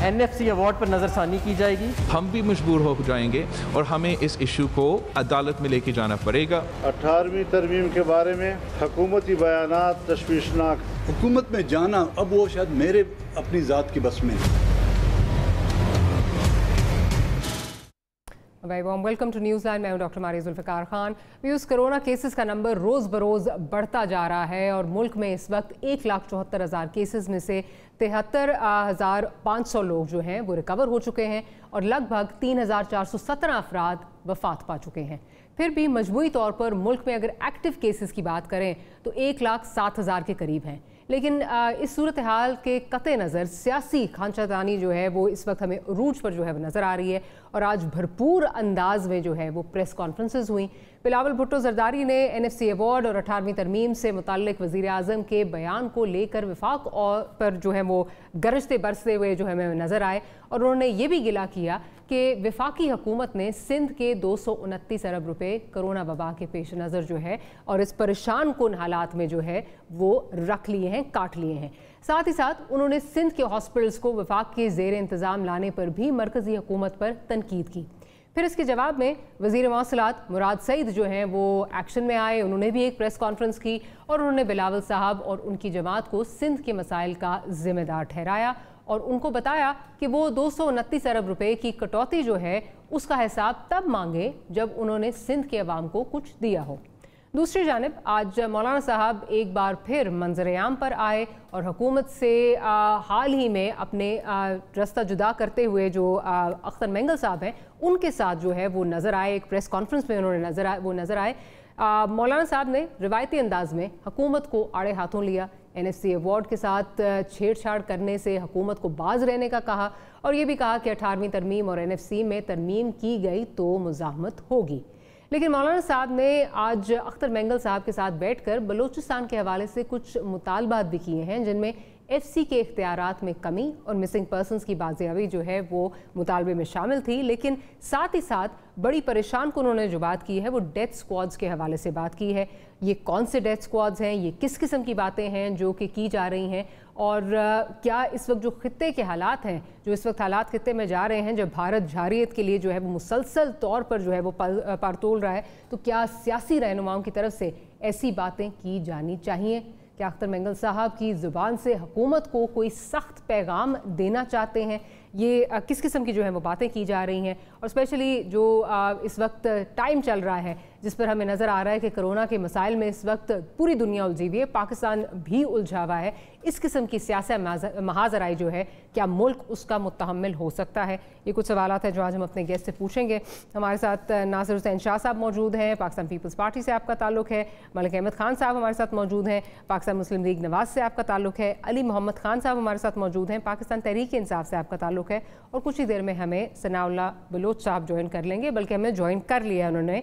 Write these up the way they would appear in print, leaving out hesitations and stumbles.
NFC award पर नज़रसानी की जाएगी। हम भी मजबूर हो जाएंगे और हमें इस इशू को अदालत में लेके जाना पड़ेगा। 18वीं तरमीम के बारे में हुकूमती बयानात तशवीशनाक। हुकूमत में जाना अब वो शायद मेरे अपनी ज़ात की बस में नहीं। Very warm welcome to news line. मैं हूं doctor Maria Zulfiqar Khan. Views, corona cases का नंबर रोज़ बरोज़ बढ़ता जा रहा है और मुल्क में इस वक्त 1,74,000 केसेस में से 73,500 लोग जो हैं वो रिकवर हो चुके हैं और लगभग 3,417 अफराद वफ़ात पा चुके हैं। फिर भी मजमूई तौर पर मुल्क में अगर एक्टिव केसेस की बात करें तो 1,07,000 के करीब हैं। लेकिन इस सूरत हाल के कते नज़र सियासी खांचादानी जो है वो इस वक्त हमें रूज पर जो है वो नज़र आ रही है और आज भरपूर अंदाज में जो है वो प्रेस कॉन्फ्रेंसेस हुई। बिलावल भुट्टो जरदारी ने NFC अवार्ड और 18वीं तरमीम से मुताल्लिक वज़ीर आज़म के बयान को लेकर वफाक और पर जो है वो गरजते बरसते हुए जो है हमें नज़र आए और उन्होंने ये भी गिला किया कि वफाकी हुकूमत ने सिंध के 229 अरब रुपए कोरोना वबा के पेश नज़र जो है और इस परेशान कुन हालात में जो है वो रख लिए हैं, काट लिए हैं। साथ ही साथ उन्होंने सिंध के हॉस्पिटल्स को वफाक के ज़ेर इंतज़ाम लाने पर भी मरकज़ी हुकूमत पर तनकीद की। फिर इसके जवाब में वज़ीर मौसलात मुराद सईद जो हैं वो एक्शन में आए। उन्होंने भी एक प्रेस कॉन्फ्रेंस की और उन्होंने बिलावल साहब और उनकी जमात को सिंध के मसाइल का ज़िम्मेदार ठहराया और उनको बताया कि वो 229 अरब रुपए की कटौती जो है उसका हिसाब तब मांगे जब उन्होंने सिंध के अवाम को कुछ दिया हो। दूसरी जानिब आज मौलाना साहब एक बार फिर मंजर-ए-आम पर आए और हुकूमत से हाल ही में अपने रास्ता जुदा करते हुए जो अख्तर मेंगल साहब हैं उनके साथ जो है वो नज़र आए। एक प्रेस कॉन्फ्रेंस में उन्होंने नज़र आए। मौलाना साहब ने रिवायती अंदाज में हुकूमत को आड़े हाथों लिया। NFC अवार्ड के साथ छेड़छाड़ करने से हुकूमत को बाज रहने का कहा और ये भी कहा कि 18वीं तरमीम और NFC में तरमीम की गई तो मुज़ाहमत होगी। लेकिन मौलाना साहब ने आज अख्तर मेंगल साहब के साथ बैठकर बलूचिस्तान के हवाले से कुछ मुतालबात भी किए हैं जिनमें FC के इख्तियारात में कमी और मिसिंग पर्सनस की बाजियाबी जो है वो मुतालबे में शामिल थी। लेकिन साथ ही साथ बड़ी परेशान को उन्होंने जो बात की है वो डेथ स्क्वाड्स के हवाले से बात की है। ये कौन से डेथ स्क्वाड्स हैं, ये किस किस्म की बातें हैं जो कि की जा रही हैं और क्या इस वक्त जो खित्ते के हालात हैं, जो इस वक्त हालात खित्ते में जा रहे हैं जब भारत जारियत के लिए जो है वो मुसलसल तौर पर जो है वो पारतोल रहा है, तो क्या सियासी रहनुमाओं की तरफ से ऐसी बातें की जानी चाहिए? क्या अख्तर मेंगल साहब की ज़ुबान से हुकूमत को कोई सख्त पैगाम देना चाहते हैं? ये किस किस्म की जो है वो बातें की जा रही हैं और स्पेशली जो इस वक्त टाइम चल रहा है जिस पर हमें नज़र आ रहा है कि कोरोना के मसाइल में इस वक्त पूरी दुनिया उलझी हुई है, पाकिस्तान भी उलझा हुआ है। इस किस्म की सियासी महाजराई जो है क्या मुल्क उसका मुतहम्मिल हो सकता है? ये कुछ सवालात हैं जो आज हम अपने गेस्ट से पूछेंगे। हमारे साथ नासिर हुसैन शाह साहब मौजूद हैं, पाकिस्तान पीपल्स पार्टी से आपका ताल्लुक़ है। मलिक अहमद खान साहब हमारे साथ मौजूद हैं, पाकिस्तान मुस्लिम लीग नवाज से आपका ताल्लुक़ है। अली मोहम्मद खान साहब हमारे साथ मौजूद हैं, पाकिस्तान तहरीक इंसाफ से आपका ताल्लुक़ है। और कुछ ही देर में हमें सनाउल्लाह बलोच साहब ज्वाइन कर लेंगे, बल्कि हमें ज्वाइन कर लिया है उन्होंने।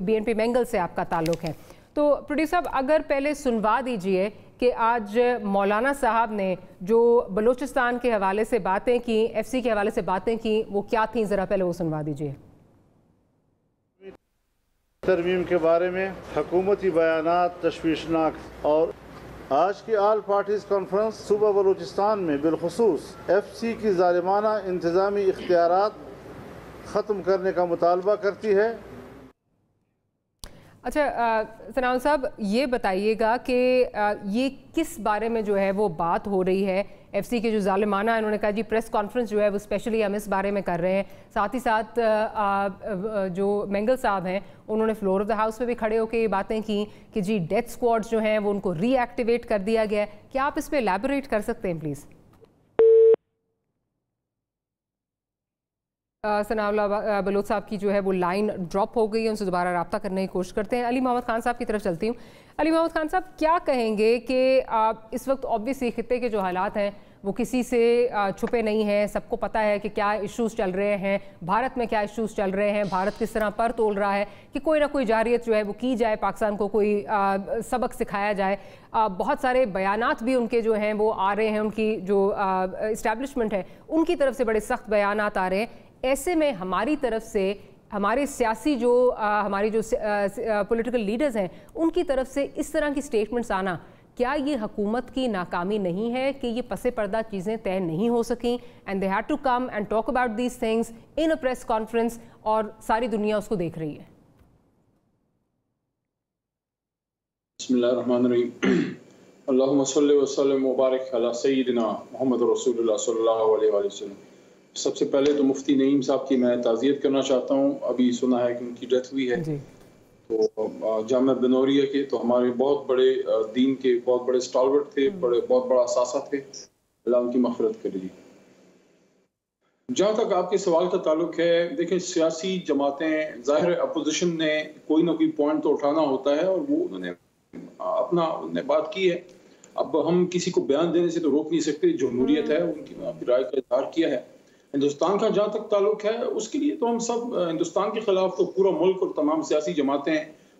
BNP मेंगल से आपका ताल्लुक़ है। तो प्रोड्यूसर साहब अगर पहले सुनवा दीजिए कि आज मौलाना साहब ने जो बलूचिस्तान के हवाले से बातें की, FC के हवाले से बातें की, वो क्या थी, ज़रा पहले वो सुनवा दीजिए। तरमीम के बारे में हुकूमती बयानात तशवीशनाक और आज की आल पार्टीज कॉन्फ्रेंस सुबह बलूचिस्तान में बिलखुसूस FC की ज़ालिमाना इंतज़ामी इख्तियारात ख़त्म करने का मुतालबा करती है। अच्छा सनाउल साहब ये बताइएगा कि ये किस बारे में जो है वो बात हो रही है? FC के जो ज़ालिमाना, इन्होंने कहा जी प्रेस कॉन्फ्रेंस जो है वो स्पेशली हम इस बारे में कर रहे हैं। साथ ही साथ जो मेंगल साहब हैं उन्होंने फ्लोर ऑफ द हाउस पे भी खड़े होकर ये बातें की कि जी डेथ स्क्वाड्स जो हैं वो उनको रीएक्टिवेट कर दिया गया है। क्या आप इस पर एलैबोरेट कर सकते हैं प्लीज़? सनाउल्लाह बलोच साहब की जो है वो लाइन ड्रॉप हो गई है, उनसे दोबारा रब्ता करने की कोशिश करते हैं। अली मोहम्मद खान साहब की तरफ चलती हूँ। अली मोहम्मद खान साहब क्या कहेंगे कि इस वक्त ऑब्वियसली खित्ते के जो हालात हैं वो किसी से छुपे नहीं हैं, सबको पता है कि क्या इश्यूज़ चल रहे हैं, भारत में क्या इश्यूज़ चल रहे हैं, भारत किस तरह पर तोल रहा है कि कोई ना कोई जारियत जो है वो की जाए, पाकिस्तान को कोई सबक सिखाया जाए। बहुत सारे बयानात भी उनके जो हैं वो आ रहे हैं, उनकी जो इस्टेब्लिशमेंट है उनकी तरफ से बड़े सख्त बयानात आ रहे हैं। ऐसे में हमारी तरफ से हमारे सियासी हमारी जो पॉलिटिकल लीडर्स हैं उनकी तरफ से इस तरह की स्टेटमेंट्स आना क्या ये हुकूमत की नाकामी नहीं है कि ये पसे पर्दा चीज़ें तय नहीं हो सकें and they had to come and talk about these things in a press conference और सारी दुनिया उसको देख रही है? बिस्मिल्लाहिर्रहमानिर्रहीम। अल्लाहुम्मा सल्लि व सल्लिम व बारिक अला सय्यिदिना मुहम्मद रसूलुल्लाह सल्लल्लाहु अलैहि वसल्लम। सबसे पहले तो मुफ्ती नईम साहब की मैं ताज़ियत करना चाहता हूँ। अभी सुना है कि उनकी डेथ हुई है। तो जामिया बनौरिया के तो हमारे बहुत बड़े दीन के बहुत बड़े स्टॉलवर्ट थे, बहुत बड़ा असासा थे। अल्लाह उनकी मग़फ़िरत करे। जहाँ तक आपके सवाल का ताल्लुक है, देखें सियासी जमातें ज़ाहिर अपोजिशन ने कोई ना कोई पॉइंट तो उठाना होता है और वो उन्होंने बात की है। अब हम किसी को बयान देने से तो रोक नहीं सकते, जमहूरियत है, उनकी अपनी राय का इज़हार किया है। हिंदुस्तान का जहाँ तक ताल्लुक है उसके लिए तो हम सब हिंदुस्तान के खिलाफ तो पूरा मुल्क और तमाम सियासी जमातें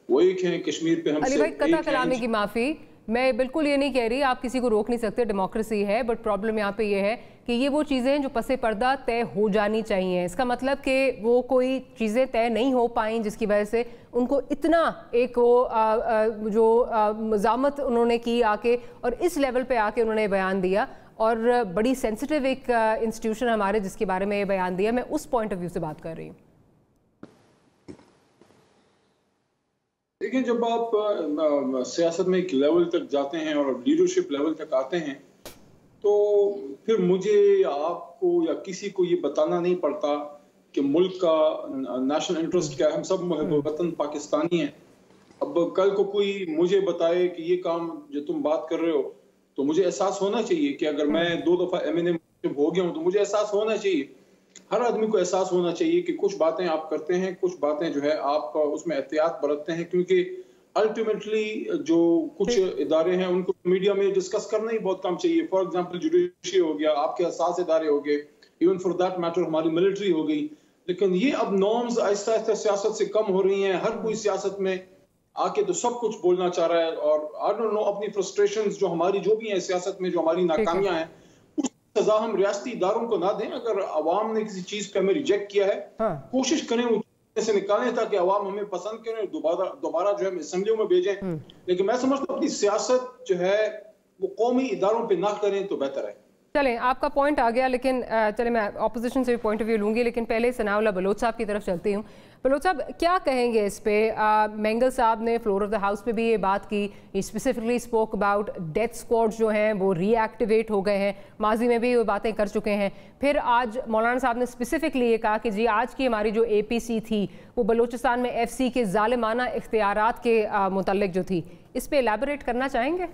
वो एक हैं। कश्मीर पे हम अली भाई कथा कलामी की माफ़ी, मैं बिल्कुल ये नहीं कह रही आप किसी को रोक नहीं सकते, डेमोक्रेसी है, बट प्रॉब्लम यहाँ पे ये है कि ये वो चीज़ें हैं जो पसे पर्दा तय हो जानी चाहिए। इसका मतलब कि वो कोई चीज़ें तय नहीं हो पाई जिसकी वजह से उनको इतना एक वो जो मज़ामत उन्होंने की आके और इस लेवल पे आके उन्होंने बयान दिया और बड़ी सेंसिटिव एक इंस्टीट्यूशन हमारे जिसके बारे में ये बयान दिया। मैं उस पॉइंट ऑफ व्यू से बात कर रही हूँ। देखिए, जब आप सियासत में एक लेवल तक जाते हैं और लीडरशिप लेवल तक आते हैं तो फिर मुझे या आपको या किसी को ये बताना नहीं पड़ता कि मुल्क का नेशनल इंटरेस्ट क्या है। हम सब वतन पाकिस्तानी हैं। अब कल को कोई मुझे बताए कि ये काम जो तुम बात कर रहे हो तो मुझे एहसास होना चाहिए कि अगर मैं 2 दफ़ा MNA हो गया हूँ तो मुझे एहसास होना चाहिए, हर आदमी को एहसास होना चाहिए कि कुछ बातें आप करते हैं, कुछ बातें जो है आप उसमें एहतियात बरतते हैं, क्योंकि अल्टीमेटली जो कुछ इदारे हैं उनको मीडिया में डिस्कस करना ही बहुत कम चाहिए। फॉर एग्जांपल जुडिशरी हो गया, आपके असास इदारे हो गए, इवन फॉर दैट मैटर हमारी मिलिट्री हो गई। लेकिन ये अब नॉर्म्स आहिस्ता आहिस्ता सियासत से कम हो रही हैं। हर कोई सियासत में आके तो सब कुछ बोलना चाह रहा है और आई डोंट नो अपनी फ्रस्ट्रेशंस जो हमारी जो भी हैं सियासत में, जो हमारी नाकामियां हैं, उस सजा हम रियासती इदारों को ना दें। अगर अवाम ने किसी चीज पे हमें रिजेक्ट किया है, कोशिश करें से निकालें ताकि अवाम हमें पसंद करें, दोबारा जो है असेंबलियों में भेजें। लेकिन मैं समझता हूँ अपनी सियासत जो है वो कौमी इदारों पे ना करें तो बेहतर है। चलें, आपका पॉइंट आ गया, लेकिन चलें मैं ऑपोजिशन से भी पॉइंट ऑफ व्यू लूँगी, लेकिन पहले सनाउल्लाह बलोच साहब की तरफ चलती हूँ। बलोच साहब क्या कहेंगे इस पे? मेंगल साहब ने फ्लोर ऑफ द हाउस पे भी ये बात की, specifically spoke about death squad जो हैं वो रीएक्टिवेट हो गए हैं, माजी में भी वो बातें कर चुके हैं। फिर आज मौलाना साहब ने स्पेसिफिकली ये कहा कि जी आज की हमारी जो APC थी वो बलूचिस्तान में FC के ज़ालिमाना इख्तियारात के मुतल्लिक जो थी, इस पर एलैबोरेट करना चाहेंगे?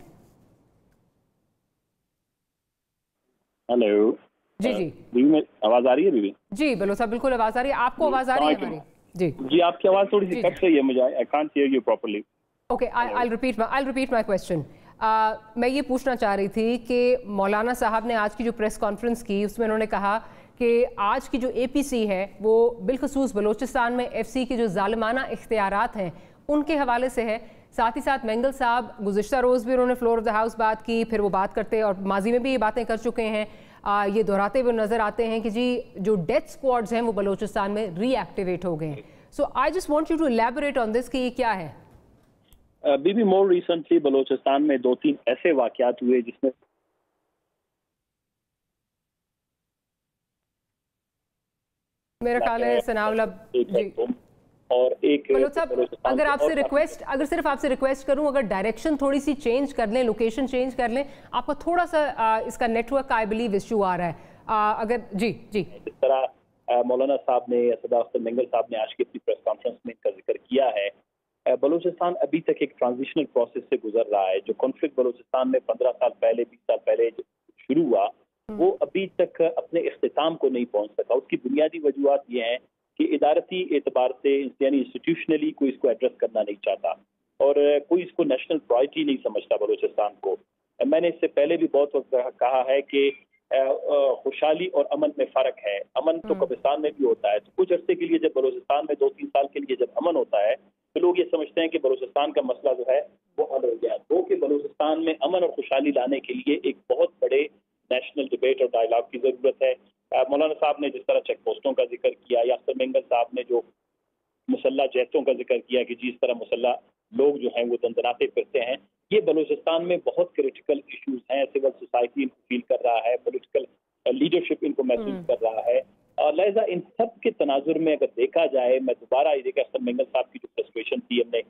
हेलो जी में आवाज आ रही है बीबी? जी बलोच साहब बिल्कुल आवाज आ रही है। आपको आवाज आ रही है हमारी? जी आपकी आवाज थोड़ी सी कट रही है, मुझे I can't hear you properly. Okay, I repeat my question. मैं ये पूछना चाह रही थी कि मौलाना साहब ने आज की जो प्रेस कॉन्फ्रेंस की उसमें उन्होंने कहा कि आज की जो APC है वो बिलखसूस बलूचिस्तान में FC के जो ज़ालिमाना इख्तियारात हैं उनके हवाले से है। साथ ही साथ मेंगल साहब गुज़िश्ता रोज़ भी उन्होंने फ्लोर ऑफ द हाउस बात की, फिर वो बात करते और माजी में भी ये बातें कर चुके हैं, ये दोहराते हुए नज़र आते हैं कि जी जो डेथ स्क्वाड्स हैं वो बलूचिस्तान में रीएक्टिवेट हो गए हैं। So I just want you to elaborate on this कि ये क्या है? बीबी मोर रिसेंटली बलूचिस्तान में 2-3 ऐसे वाक़यात हुए जिसमें मेरा ख्याल है सनाउल्लाह और एक अगर सिर्फ आपसे रिक्वेस्ट करूं, अगर डायरेक्शन थोड़ी सी चेंज कर लें, लोकेशन चेंज कर लें, आपका थोड़ा सा इसका नेटवर्क का आई बिलीव इश्यू आ रहा है। अगर जी जिस तरह मौलाना साहब ने, सदाख्त मेंगल साहब ने आज की अपनी प्रेस कॉन्फ्रेंस में इनका जिक्र किया है, बलूचिस्तान अभी तक एक ट्रांजिशनल प्रोसेस से गुजर रहा है। जो कॉन्फ्लिक्ट बलूचिस्तान में 15 साल पहले 20 साल पहले शुरू हुआ वो अभी तक अपने इख्तिताम को नहीं पहुंच सका। उसकी बुनियादी वजूहत ये हैं कि इदारती एतबार से यानी इंस्टीट्यूशनली कोई इसको एड्रेस करना नहीं चाहता और कोई इसको नेशनल प्रायोरिटी नहीं समझता बलूचिस्तान को। मैंने इससे पहले भी बहुत वक्त कहा है कि खुशहाली और अमन में फ़र्क है। अमन तो कब्रिस्तान में भी होता है। तो कुछ अर्से के लिए जब बलूचिस्तान में 2-3 साल के लिए जब अमन होता है तो लोग ये समझते हैं कि बलूचिस्तान का मसला जो है वो हल हो गया। तो कि बलूचिस्तान में अमन और खुशहाली लाने के लिए एक बहुत बड़े नेशनल डिबेट और डायलॉग की ज़रूरत है। मौलाना साहब ने जिस तरह चेक पोस्टों का जिक्र किया, यासर मेंगल साहब ने जो मुसल्ला जहतों का जिक्र किया कि जिस तरह मुसल्ला लोग जो हैं वो दंदनाते फिरते हैं, یہ بلوچستان میں بہت کریٹیکل ایشوز ہیں. سول سوسائٹی ان کو فیل کر رہا ہے, پولیٹیکل لیڈرشپ ان کو محسوس کر رہا ہے, اور لہٰذا ان سب کے تناظر میں اگر دیکھا جائے, میں دوبارہ یہ دیکھا احسن منگل صاحب کی جو فرسٹریشن تھی, ہم نے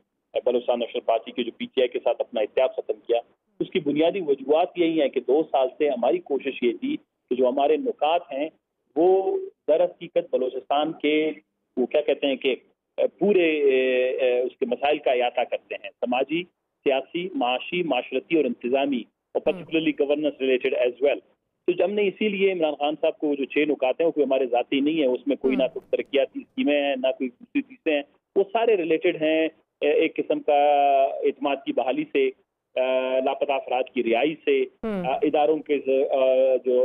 بلوچستان نیشنل پارٹی کے جو پی ٹی آئی کے ساتھ اپنا اتحاد ختم کیا, اس کی بنیادی وجوہات یہی ہیں کہ 2 سال سے ہماری کوشش یہ تھی کہ جو ہمارے نکات ہیں وہ در حقیقت بلوچستان کے وہ کیا کہتے ہیں کہ پورے اس کے مسائل کا احاطہ کرتے ہیں, سماجی, سیاسی, معاشی, معاشرتی اور انتظامی, اور particularly governance related as well. تو ہم نے اسی لیے عمران خان صاحب کو جو 6 نکات ہیں وہ کوئی ہمارے ذاتی نہیں ہے, اس میں کوئی نہ کوئی ترقیاتی اسکیمیں ہیں, نہ کوئی دوسری چیزیں ہیں, وہ سارے ریلیٹڈ ہیں ایک قسم کا اعتماد کی بحالی سے, لاپتہ افراد کی رہائی سے, اداروں کے جو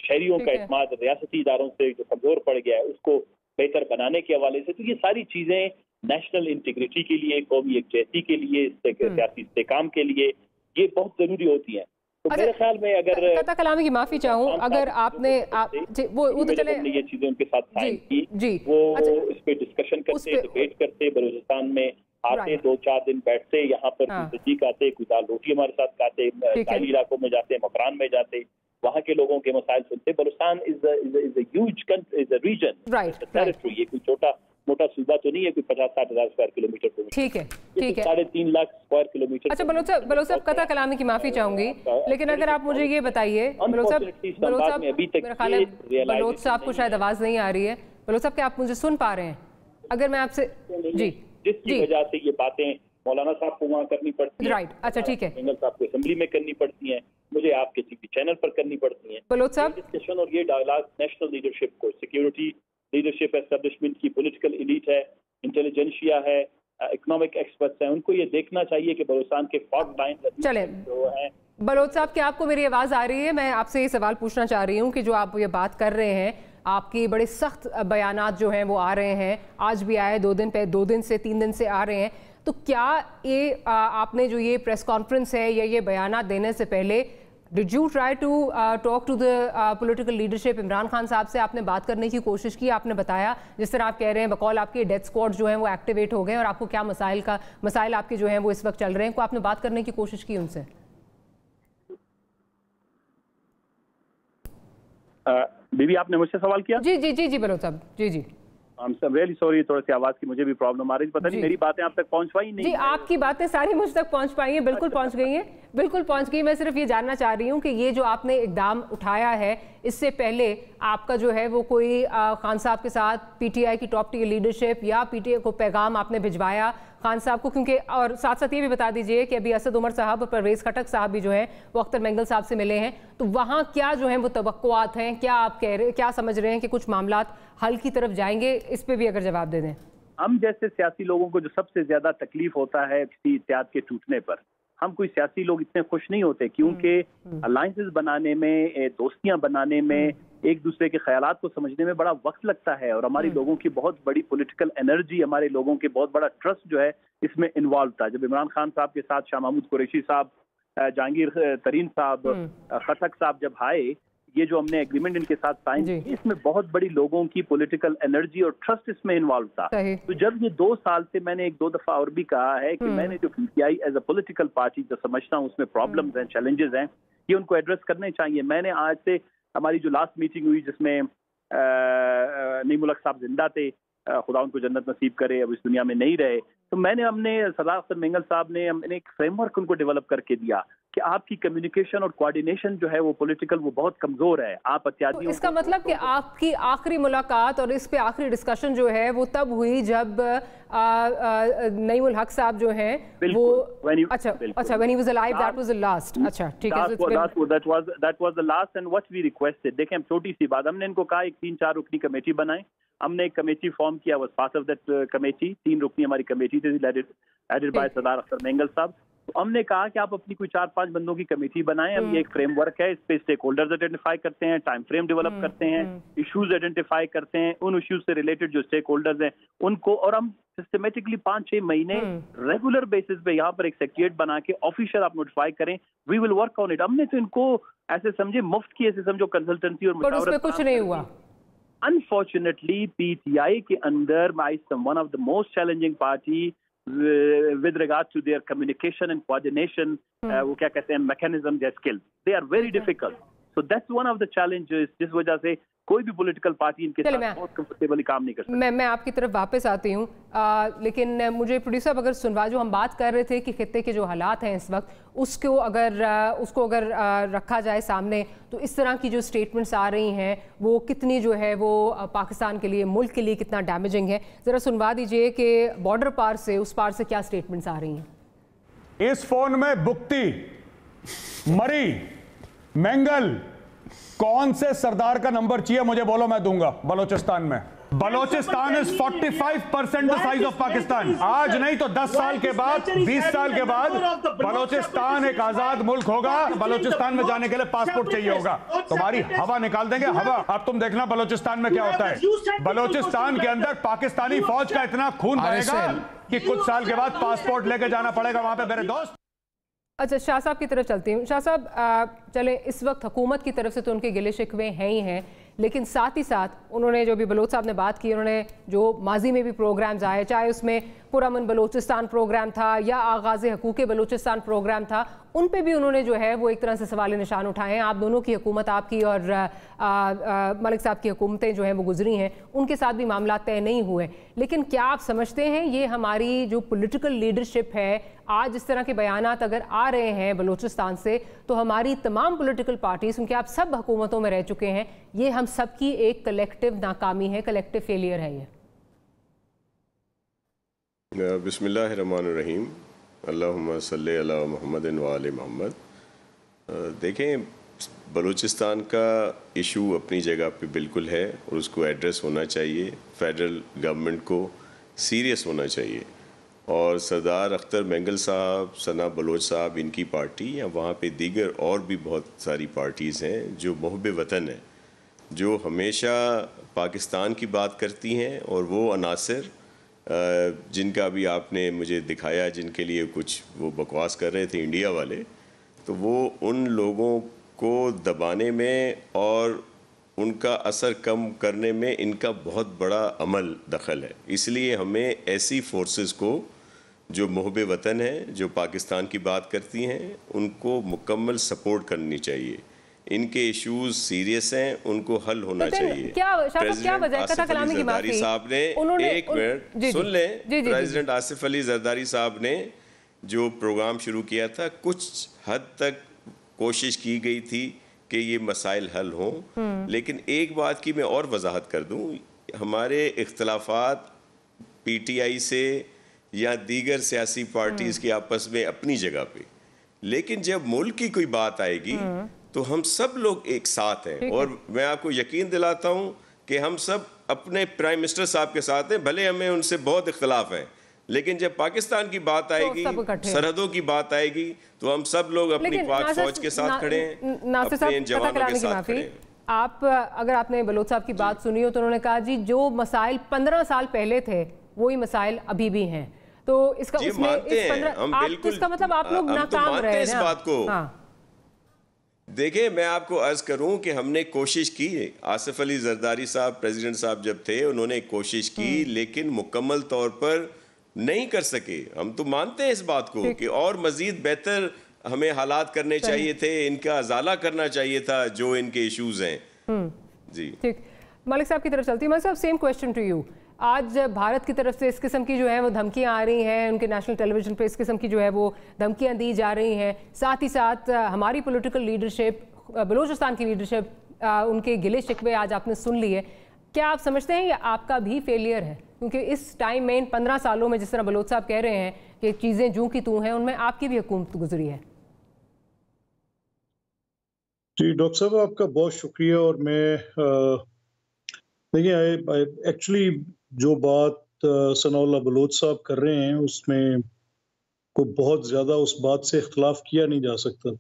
شہریوں کا اعتماد ریاستی اداروں سے جو کمزور پڑ گیا ہے اس کو بہتر بنانے کے حوالے سے. تو یہ ساری چیزیں نیشنل انٹیگریٹی کے لیے, قومی یکجہتی کے لیے, سیاسی استحکام کے لیے یہ بہت ضروری ہوتی ہیں. تو میرے خیال میں اگر قطع کلامی کی معافی چاہوں, اگر آپ نے وہ تو چلے یہ چیزیں ان کے ساتھ سائن کی, وہ اس پہ ڈسکشن کرتے, ڈیبیٹ کرتے, بلوچستان میں آتے, 2-4 دن بیٹھتے, یہاں پر صدیق آتے, کوئی دال روٹی ہمارے ساتھ کھاتے, ساحلی علاقوں میں جاتے, مکران میں جاتے, وہاں کے لوگوں کے مسائل سنتے. بلوچستان از اے ہیوج ریجن, ٹیریٹری, یہ کوئی چھوٹا موٹا صوبہ تو نہیں ہے, کوئی 50-60 ہزار اسکوائر کلومیٹر. ٹھیک ہے, 3.5 لاکھ اسکوائر کلومیٹر. اچھا بلوچ صاحب, قطع کلامی کی معافی چاہوں گی, لیکن اگر آپ مجھے یہ بتائیے, بلوچ صاحب میرا خیال ہے بلوچ صاحب کو شاید آواز نہیں آ رہی ہے. بلوچ صاحب کیا آپ مجھے سن پا رہے ہیں؟ اگر میں آپ سے جس کی وجہ سے یہ باتیں مولانا صاحب کو وہاں کرنی پڑتی ہیں, رائٹ, اچھا ٹھیک ہے, منگل صاحب کو اسمبلی میں کرنی پڑتی ہیں, مجھے آپ کے ٹی وی چینل پر کرنی پڑتی ہیں. بلوچ صاحب ڈسکشن اور یہ ڈائلاگ نیشنل لیڈرشپ کو, سیکیورٹی لیڈرشپ اسٹیبلشمنٹ کی, پولیٹیکل ایلیٹ ہے, انٹیلیجنشیا ہے, اکنامک ایکسپرٹس ہیں, ان کو یہ دیکھنا چاہیے کہ بلوچستان کے فالٹ لائن جو ہیں. بلوچ صاحب کیا آپ کو میری آواز آ رہی ہے؟ میں آپ سے یہ سوال پوچھنا چاہ رہی ہوں کہ جو آپ یہ بات کر رہے ہیں, آپ کی بڑے سخت بیانات جو ہیں وہ آ رہے ہیں, آج بھی آئے, 2 دن سے 3 دن سے آ رہے ہیں, تو کیا یہ آپ نے جو یہ پریس کانفرنس ہے یا یہ بیانات دینے سے پہلے did you try to talk to the political leadership? Imran Khan sahab سے آپ نے بات کرنے کی کوشش کی, آپ نے بتایا جس طرح آپ کہہ رہے ہیں بقول آپ کے ڈیتھ اسکواڈ جو ہیں وہ ایکٹیویٹ ہو گئے اور آپ کو کیا مسائل آپ کے جو ہیں وہ اس وقت چل رہے ہیں, کو آپ نے بات کرنے کی کوشش کی ان سے؟ بی بی آپ نے مجھ سے سوال کیا؟ جی بلوچ صاحب, جی ریئلی سوری, تھوڑا سی آواز کی مجھے بھی پرابلم آ رہی ہے, پتہ نہیں میری باتیں آپ تک پہنچ پائی نہیں. جی آپ کی باتیں ساری مجھ تک پہنچ پائی ہیں, بالکل پہنچ گئی ہیں, بالکل پہنچ گئی. میں صرف یہ جاننا چاہ رہی ہوں کہ یہ جو آپ نے اقدام اٹھایا ہے, اس سے پہلے آپ کا جو ہے وہ کوئی خان صاحب کے ساتھ پی ٹی آئی کی ٹاپ ٹیئر لیڈرشپ یا پی ٹی آئی کو پیغام آپ نے بھجوایا خان صاحب کو؟ کیونکہ اور ساتھ ساتھ یہ بھی بتا دیجئے کہ ابھی اسد عمر صاحب اور پرویز خٹک صاحب بھی جو ہیں وہ اختر مینگل صاحب سے ملے ہیں, تو وہاں کیا جو ہیں وہ توقعات ہیں, کیا آپ کہہ رہے, کیا سمجھ رہے ہیں کہ کچھ معاملات حل کی طرف جائیں گے؟ اس پہ بھی اگر جواب دے دیں. ہم جیسے سیاسی لوگوں کو جو سب سے زیادہ تکلیف ہوتا ہے کسی اتحاد کے ٹوٹنے پر, ہم کوئی سیاسی لوگ اتنے خوش نہیں ہوتے, کیونکہ الائنسز بنانے میں, دوستیاں بنانے میں, ایک دوسرے کے خیالات کو سمجھنے میں بڑا وقت لگتا ہے, اور ہماری لوگوں کی بہت بڑی پولیٹیکل انرجی, ہمارے لوگوں کے بہت بڑا ٹرسٹ جو ہے اس میں انوالو تھا. جب عمران خان صاحب کے ساتھ شاہ محمود قریشی صاحب, جہانگیر ترین صاحب, خٹک صاحب جب آئے, یہ جو ہم نے ایگریمنٹ ان کے ساتھ سائن کی, اس میں بہت بڑی لوگوں کی پولیٹیکل انرجی اور ٹرسٹ اس میں انوالو تھا. تو جب یہ 2 سال سے, میں نے 1-2 دفعہ اور بھی کہا ہے کہ میں نے جو P T I as a political party جو سمجھتا ہوں اس میں پرابلمز ہیں, چیلنجز ہیں, یہ ان کو ایڈریس کرنے چاہیے. میں نے آج سے ہماری جو لاسٹ میٹنگ ہوئی جس میں نعیم الحق صاحب زندہ تھے, خدا ان کو جنت نصیب کرے, اب اس دنیا میں نہیں رہے, تو ہم نے سردار اختر مینگل صاحب نے ہم نے ایک فریم ورک ان کو ڈیولپ کر کے دیا کہ آپ کی کمیونیکیشن اور کوارڈینیشن جو ہے وہ پولیٹیکل وہ بہت کمزور ہے. آپ اتحادیوں, اس کا مطلب کہ آپ کی آخری ملاقات اور اس پہ آخری ڈسکشن جو ہے وہ تب ہوئی جب نعیم الحق صاحب جو ہیں وہ, اچھا when he was alive, that was the last. اچھا ٹھیک ہے, that was the last and what we requested. دیکھیں ہم چھوٹی سی بات, ہم نے ان کو کہا ایک 3-4 رکنی کمیٹی بنائیں. ہم نے ایک کمیٹی فارم کیا, was part of that committee, 3 رکنی ہماری کمیٹی تھی لیڈڈ بائی سردار اختر مینگل صاحب. تو ہم نے کہا کہ آپ اپنی کوئی 4-5 بندوں کی کمیٹی بنائیں. اب یہ ایک فریم ورک ہے, اس پہ اسٹیک ہولڈرز آئیڈینٹیفائی کرتے ہیں, ٹائم فریم ڈیولپ کرتے ہیں, ایشوز آئیڈینٹیفائی کرتے ہیں, ان ایشوز سے ریلیٹڈ جو اسٹیک ہولڈرز ہیں ان کو, اور ہم سسٹمیٹکلی 5-6 مہینے ریگولر بیسس پہ یہاں پر ایک سیکریٹریٹ بنا کے آفیشیل آپ نوٹیفائی کریں, وی ول ورک آن اٹ. ہم نے تو ان کو ایسے سمجھے مفت کی, ایسے سمجھو کنسلٹنسی اور مشاورت, پر اس پہ کچھ نہیں ہوا. Unfortunately, PTI کے اندر one of the most challenging party with regard to their communication and coordination, वो क्या कहते हैं, mechanism, their skills. They are very difficult. So that's one of the challenges. जिस वजह से कोई भी पॉलिटिकल पार्टी इनके साथ बहुत कंफर्टेबली काम नहीं कर सकती। मैं आपकी तरफ वापस आती हूँ, लेकिन मुझे प्रोड्यूसर अगर सुनवा, जो हम बात कर रहे थे कि खित्ते के जो हालात हैं इस वक्त, उसको अगर रखा जाए सामने, तो इस तरह की जो स्टेटमेंट्स आ रही हैं वो कितनी जो है वो पाकिस्तान के लिए, मुल्क के लिए कितना डैमेजिंग है। ज़रा सुनवा दीजिए कि बॉर्डर पार से, उस पार से क्या स्टेटमेंट्स आ रही हैं। इस फोन में बुक्ती, मरी, मेंगल, कौन से सरदार का नंबर चाहिए मुझे बोलो, मैं दूंगा। बलोचिस्तान में, Balochistan is 45% the size of Pakistan. आज नहीं तो 10 साल के बाद, 20 साल के बाद बलोचिस्तान एक आजाद मुल्क होगा। बलोचिस्तान में जाने के लिए पासपोर्ट चाहिए होगा। तुम्हारी हवा निकाल देंगे, हवा। अब तुम देखना बलोचिस्तान में क्या होता है। बलोचिस्तान के अंदर पाकिस्तानी फौज का इतना खून बहेगा कि कुछ साल के बाद पासपोर्ट लेके जाना पड़ेगा वहां पे मेरे दोस्त। अच्छा, शाह साहब की तरफ चलती हूँ। शाह साहब, चले, इस वक्त हुकूमत की तरफ से तो उनके गिले शिकवे हैं ही हैं, लेकिन साथ ही साथ उन्होंने, जो भी बलोच साहब ने बात की, उन्होंने जो माजी में भी प्रोग्राम्स आए, चाहे उसमें पुरअमन बलोचिस्तान प्रोग्राम था या आगाज़ हकूक़ बलोचिस्तान प्रोग्राम था, उन पे भी उन्होंने जो है वो एक तरह से सवाल निशान उठाए हैं। आप दोनों की हुकूमत, आपकी और मलिक साहब की हुकूमतें जो हैं वो गुजरी हैं, उनके साथ भी मामला तय नहीं हुए। लेकिन क्या आप समझते हैं ये हमारी जो पॉलिटिकल लीडरशिप है, आज इस तरह के बयानात अगर आ रहे हैं बलोचिस्तान से, तो हमारी तमाम पॉलिटिकल पार्टीज, क्योंकि आप सब हुकूमतों में रह चुके हैं, ये हम सब की एक कलेक्टिव नाकामी है, कलेक्टिव फेलियर है ये? बिस्मिल्लाहिर्रहमानिर्रहीम, अल्लाहुम्मा सल्ली अला मुहम्मद व आले मोहम्मद। देखें, बलूचिस्तान का इशू अपनी जगह पे बिल्कुल है और उसको एड्रेस होना चाहिए। फेडरल गवर्नमेंट को सीरियस होना चाहिए और सरदार अख्तर मेंगल साहब, सना बलोच साहब, इनकी पार्टी या वहाँ पे दीगर और भी बहुत सारी पार्टीज़ हैं जो मुहब्बे वतन हैं, जो हमेशा पाकिस्तान की बात करती हैं, और वो अनासर जिनका भी आपने मुझे दिखाया, जिनके लिए कुछ वो बकवास कर रहे थे इंडिया वाले, तो वो उन लोगों को दबाने में और उनका असर कम करने में इनका बहुत बड़ा अमल दखल है। इसलिए हमें ऐसी फोर्सेस को जो मुहब्बे वतन हैं, जो पाकिस्तान की बात करती हैं, उनको मुकम्मल सपोर्ट करनी चाहिए। इनके इश्यूज सीरियस हैं, उनको हल होना चाहिए। प्रेसिडेंट आसिफ अली जरदारी साहब ने, एक मिनट सुन लें, प्रेसिडेंट आसिफ अली जरदारी साहब ने जो प्रोग्राम शुरू किया था, कुछ हद तक कोशिश की गई थी कि ये मसाइल हल हों, लेकिन एक बात की मैं और वजाहत कर दूं, हमारे इख्तलाफात PTI से या दीगर सियासी पार्टीज़ की आपस में अपनी जगह पे, लेकिन जब मुल्क की कोई बात आएगी तो हम सब लोग एक साथ हैं। और मैं आपको यकीन दिलाता हूं कि हम सब अपने प्राइम मिनिस्टर साहब के साथ हैं, भले हमें उनसे बहुत इख्तलाफ है, लेकिन जब पाकिस्तान की बात आएगी, सरहदों की बात आएगी, तो हम सब लोग अपनी पाक फौज के साथ खड़े हैं, अपने जवानों के साथ खड़े हैं। आप, अगर आपने बलोच साहब की बात सुनी हो, तो उन्होंने कहा जी जो मसाइल 15 साल पहले थे वही मसाइल अभी भी हैं, तो इसका इसका मतलब आप लोग नाकाम रहे हैं इस बात को। देखिए, मैं आपको अर्ज करूं कि हमने कोशिश की, आसिफ अली जरदारी साहब प्रेसिडेंट साहब जब थे, उन्होंने कोशिश की, लेकिन मुकम्मल तौर पर नहीं कर सके। हम तो मानते हैं इस बात को कि और मजीद बेहतर हमें हालात करने चाहिए थे, इनका अजाला करना चाहिए था जो इनके इश्यूज हैं। जी ठीक, मलिक साहब की तरफ चलती है। मलिक साहब, सेम क्वेश्चन टू यू। आज भारत की तरफ से इस किस्म की जो है वो धमकियां आ रही हैं, उनके नेशनल टेलीविजन पे इस किस्म की जो है वो धमकियां दी जा रही हैं, साथ ही साथ हमारी पॉलिटिकल लीडरशिप, बलूचिस्तान की लीडरशिप, उनके गिले शिकवे आज आपने सुन लिए। क्या आप समझते हैं ये आपका भी फेलियर है? क्योंकि इस टाइम में, इन 15 सालों में, जिस तरह बलोच साहब कह रहे हैं कि चीज़ें जूं की तूं हैं, उनमें आपकी भी हुकूमत गुजरी है। जी डॉक्टर साहब, आपका बहुत शुक्रिया। और मैं देखिए, एक्चुअली जो बात सनाउल्लाह बलोच साहब कर रहे हैं उसमें को बहुत ज़्यादा उस बात से इख्तलाफ किया नहीं जा सकता।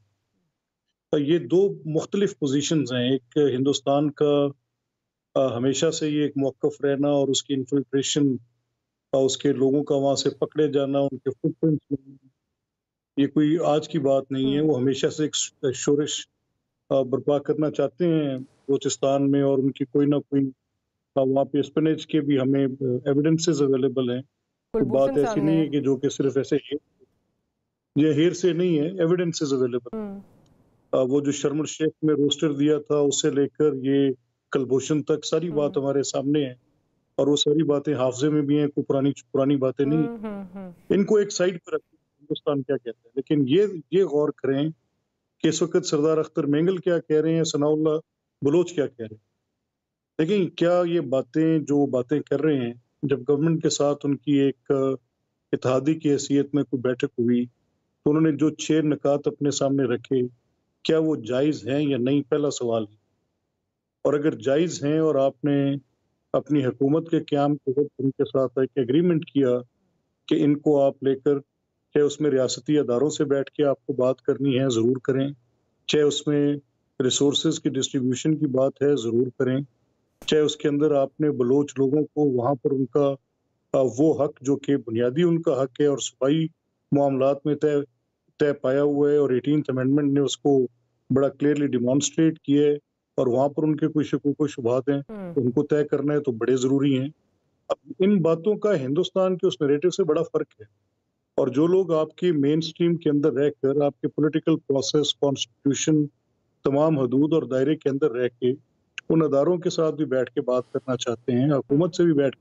ये दो मुख्तलिफ पोजीशंस हैं। एक हिंदुस्तान का हमेशा से ये एक मौक़िफ़ रहना और उसकी इन्फिल्ट्रेशन, उसके लोगों का वहाँ से पकड़े जाना, उनके फुटप्रिंट्स, ये कोई आज की बात नहीं है। वो हमेशा से एक शोरश बर्पा करना चाहते हैं बलूचिस्तान में, और उनकी कोई ना कोई वहाँ पे स्पिनेज के भी हमें एविडेंसेस अवेलेबल हैं बात ऐसी नहीं है कि जो कि सिर्फ ऐसे ये हेर से नहीं है, एविडेंस इज अवेलेबल। वो जो शर्म शेख में रोस्टर दिया था उससे लेकर ये कलभूषण तक सारी बात हमारे सामने है, और वो सारी बातें हाफजे में भी हैं, कोई पुरानी बातें नहीं। इनको एक साइड पर रखें, हिंदुस्तान क्या कहता है, लेकिन ये गौर करें कि इस वक्त सरदार अख्तर मेंगल क्या कह रहे हैं, सनाउल्लाह बलोच क्या कह रहे हैं। लेकिन क्या ये बातें जो बातें कर रहे हैं, जब गवर्नमेंट के साथ उनकी एक इत्तेहादी की हैसियत में कोई बैठक हुई तो उन्होंने जो 6 निकात अपने सामने रखे, क्या वो जायज़ हैं या नहीं, पहला सवाल है। और अगर जायज़ हैं और आपने अपनी हुकूमत के क़याम के वक्त उनके साथ एक एग्रीमेंट किया कि इनको आप लेकर, चाहे उसमें रियासती अदारों से बैठ के आपको बात करनी है ज़रूर करें, चाहे उसमें रिसोर्सेज की डिस्ट्रीब्यूशन की बात है ज़रूर करें, चाहे उसके अंदर आपने बलोच लोगों को वहाँ पर उनका वो हक जो कि बुनियादी उनका हक है और सूबाई मामलात में तय पाया हुआ है, और 18th अमेंडमेंट ने उसको बड़ा क्लियरली डिमॉन्स्ट्रेट किया है, और वहाँ पर उनके कोई शकूक व शुबहात हैं तो उनको तय करना है तो बड़े ज़रूरी हैं। अब इन बातों का हिंदुस्तान के उस नैरेटिव से बड़ा फ़र्क है, और जो लोग आपके मेन स्ट्रीम के अंदर रहकर आपके पॉलिटिकल प्रोसेस, कॉन्स्टिट्यूशन, तमाम हदूद और दायरे के अंदर रह के उन अदारों के साथ भी बैठ के बात करना चाहते हैं, हुकूमत से भी बैठ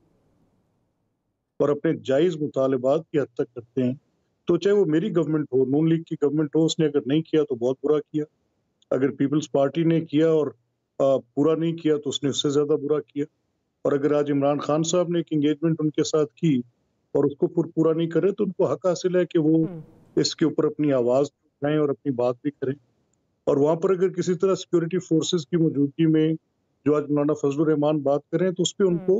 और अपने जायज़ मुतालबात की हद तक करते हैं, तो चाहे वो मेरी गवर्नमेंट हो, नून लीग की गवर्नमेंट हो, उसने अगर नहीं किया तो बहुत बुरा किया, अगर पीपल्स पार्टी ने किया और पूरा नहीं किया तो उसने उससे ज़्यादा बुरा किया, और अगर आज इमरान खान साहब ने एक इंगेजमेंट उनके साथ की और उसको पूरा नहीं करे तो उनको हक हासिल है कि वो इसके ऊपर अपनी आवाज़ उठाएं और अपनी बात भी करें। और वहाँ पर अगर किसी तरह सिक्योरिटी फोर्सेस की मौजूदगी में जो आज मौलाना फजलुर रहमान बात करें तो उस पर उनको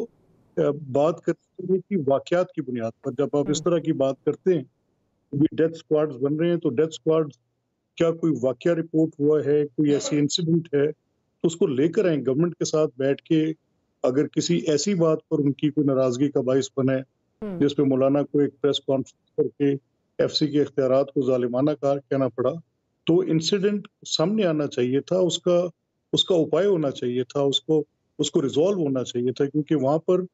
बात करने की वाक़यात की बुनियाद पर, जब आप इस तरह की बात करते हैं, डेथ स्क्वाड्स बन रहे हैं तो डेथ स्क्वाड्स क्या कोई वाक़या रिपोर्ट हुआ है, कोई ऐसी इंसिडेंट है तो उसको लेकर आए गवर्नमेंट के साथ बैठ के। अगर किसी ऐसी बात पर उनकी कोई नाराज़गी का बाइस बने जिस पे मौलाना को एक प्रेस कॉन्फ्रेंस करके एफसी के इख्तियारात को जालिमाना कहना पड़ा, तो इंसिडेंट सामने आना चाहिए था, उसका उपाय होना चाहिए था, उसको रिजॉल्व होना चाहिए था, क्योंकि वहाँ पर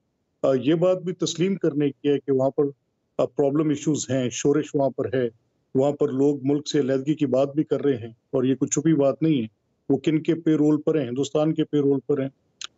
ये बात भी तस्लीम करने की है कि वहाँ पर प्रॉब्लम इश्यूज हैं, शोरिश वहाँ पर है, वहाँ पर लोग मुल्क से अलहदगी की बात भी कर रहे हैं, और ये कुछ छुपी बात नहीं है। वो किन के पे रोल पर हैं, हिंदुस्तान के पे रोल पर हैं,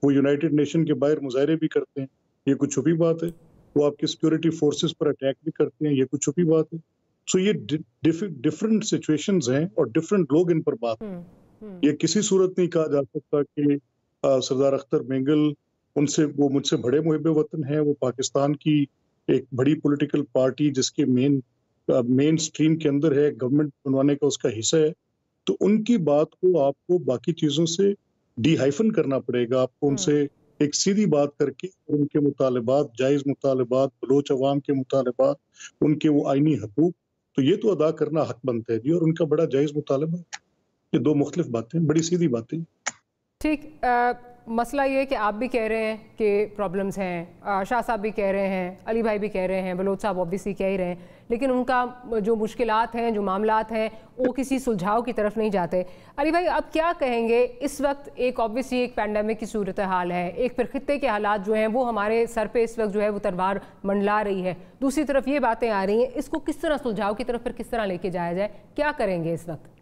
वो यूनाइटेड नेशन के बाहर मुजाहरे भी करते हैं, ये कुछ छुपी बात है। वो आपकी सिक्योरिटी फोर्सेस पर अटैक भी करते हैं, ये कुछ छुपी बात है। सो ये डिफरेंट सिचुएशंस हैं और डिफरेंट लोग इन पर बात हैं। ये किसी सूरत नहीं कहा जा सकता कि सरदार अख्तर मेंगल वो मुझसे बड़े मुहिब्बे वतन हैं, वो पाकिस्तान की एक बड़ी पॉलिटिकल पार्टी जिसके मेन स्ट्रीम के अंदर है, गवर्नमेंट बनवाने का उसका हिस्सा है, तो उनकी बात को आपको बाकी चीज़ों से डिहाइफन करना पड़ेगा। आपको उनसे एक सीधी बात करके उनके मुतालबात, जायज़ मुतालबात, बलोच अवाम के मुतालबात, उनके वो आईनी हकूक, तो ये तो अदा करना हक बनता है जी, और उनका बड़ा जायज़ मुतालबा। ये दो मुख्तलिफ बातें, बड़ी सीधी बातें। ठीक, मसला ये है कि आप भी कह रहे हैं कि प्रॉब्लम्स हैं, शाह साहब भी कह रहे हैं, अली भाई भी कह रहे हैं, बलोच साहब ऑब्वियसली कह ही रहे हैं, लेकिन उनका जो मुश्किलात हैं, जो मामलात हैं, वो किसी सुलझाव की तरफ नहीं जाते। अली भाई, आप क्या कहेंगे? इस वक्त एक ऑब्वियसली एक पैंडेमिक की सूरत हाल है, एक फिर खित्ते के हालात जो हैं वो हमारे सर पे इस वक्त जो है वो तलवार मंडला रही है, दूसरी तरफ ये बातें आ रही हैं, इसको किस तरह सुलझाव की तरफ फिर किस तरह लेके जाया जाए, क्या करेंगे इस वक्त?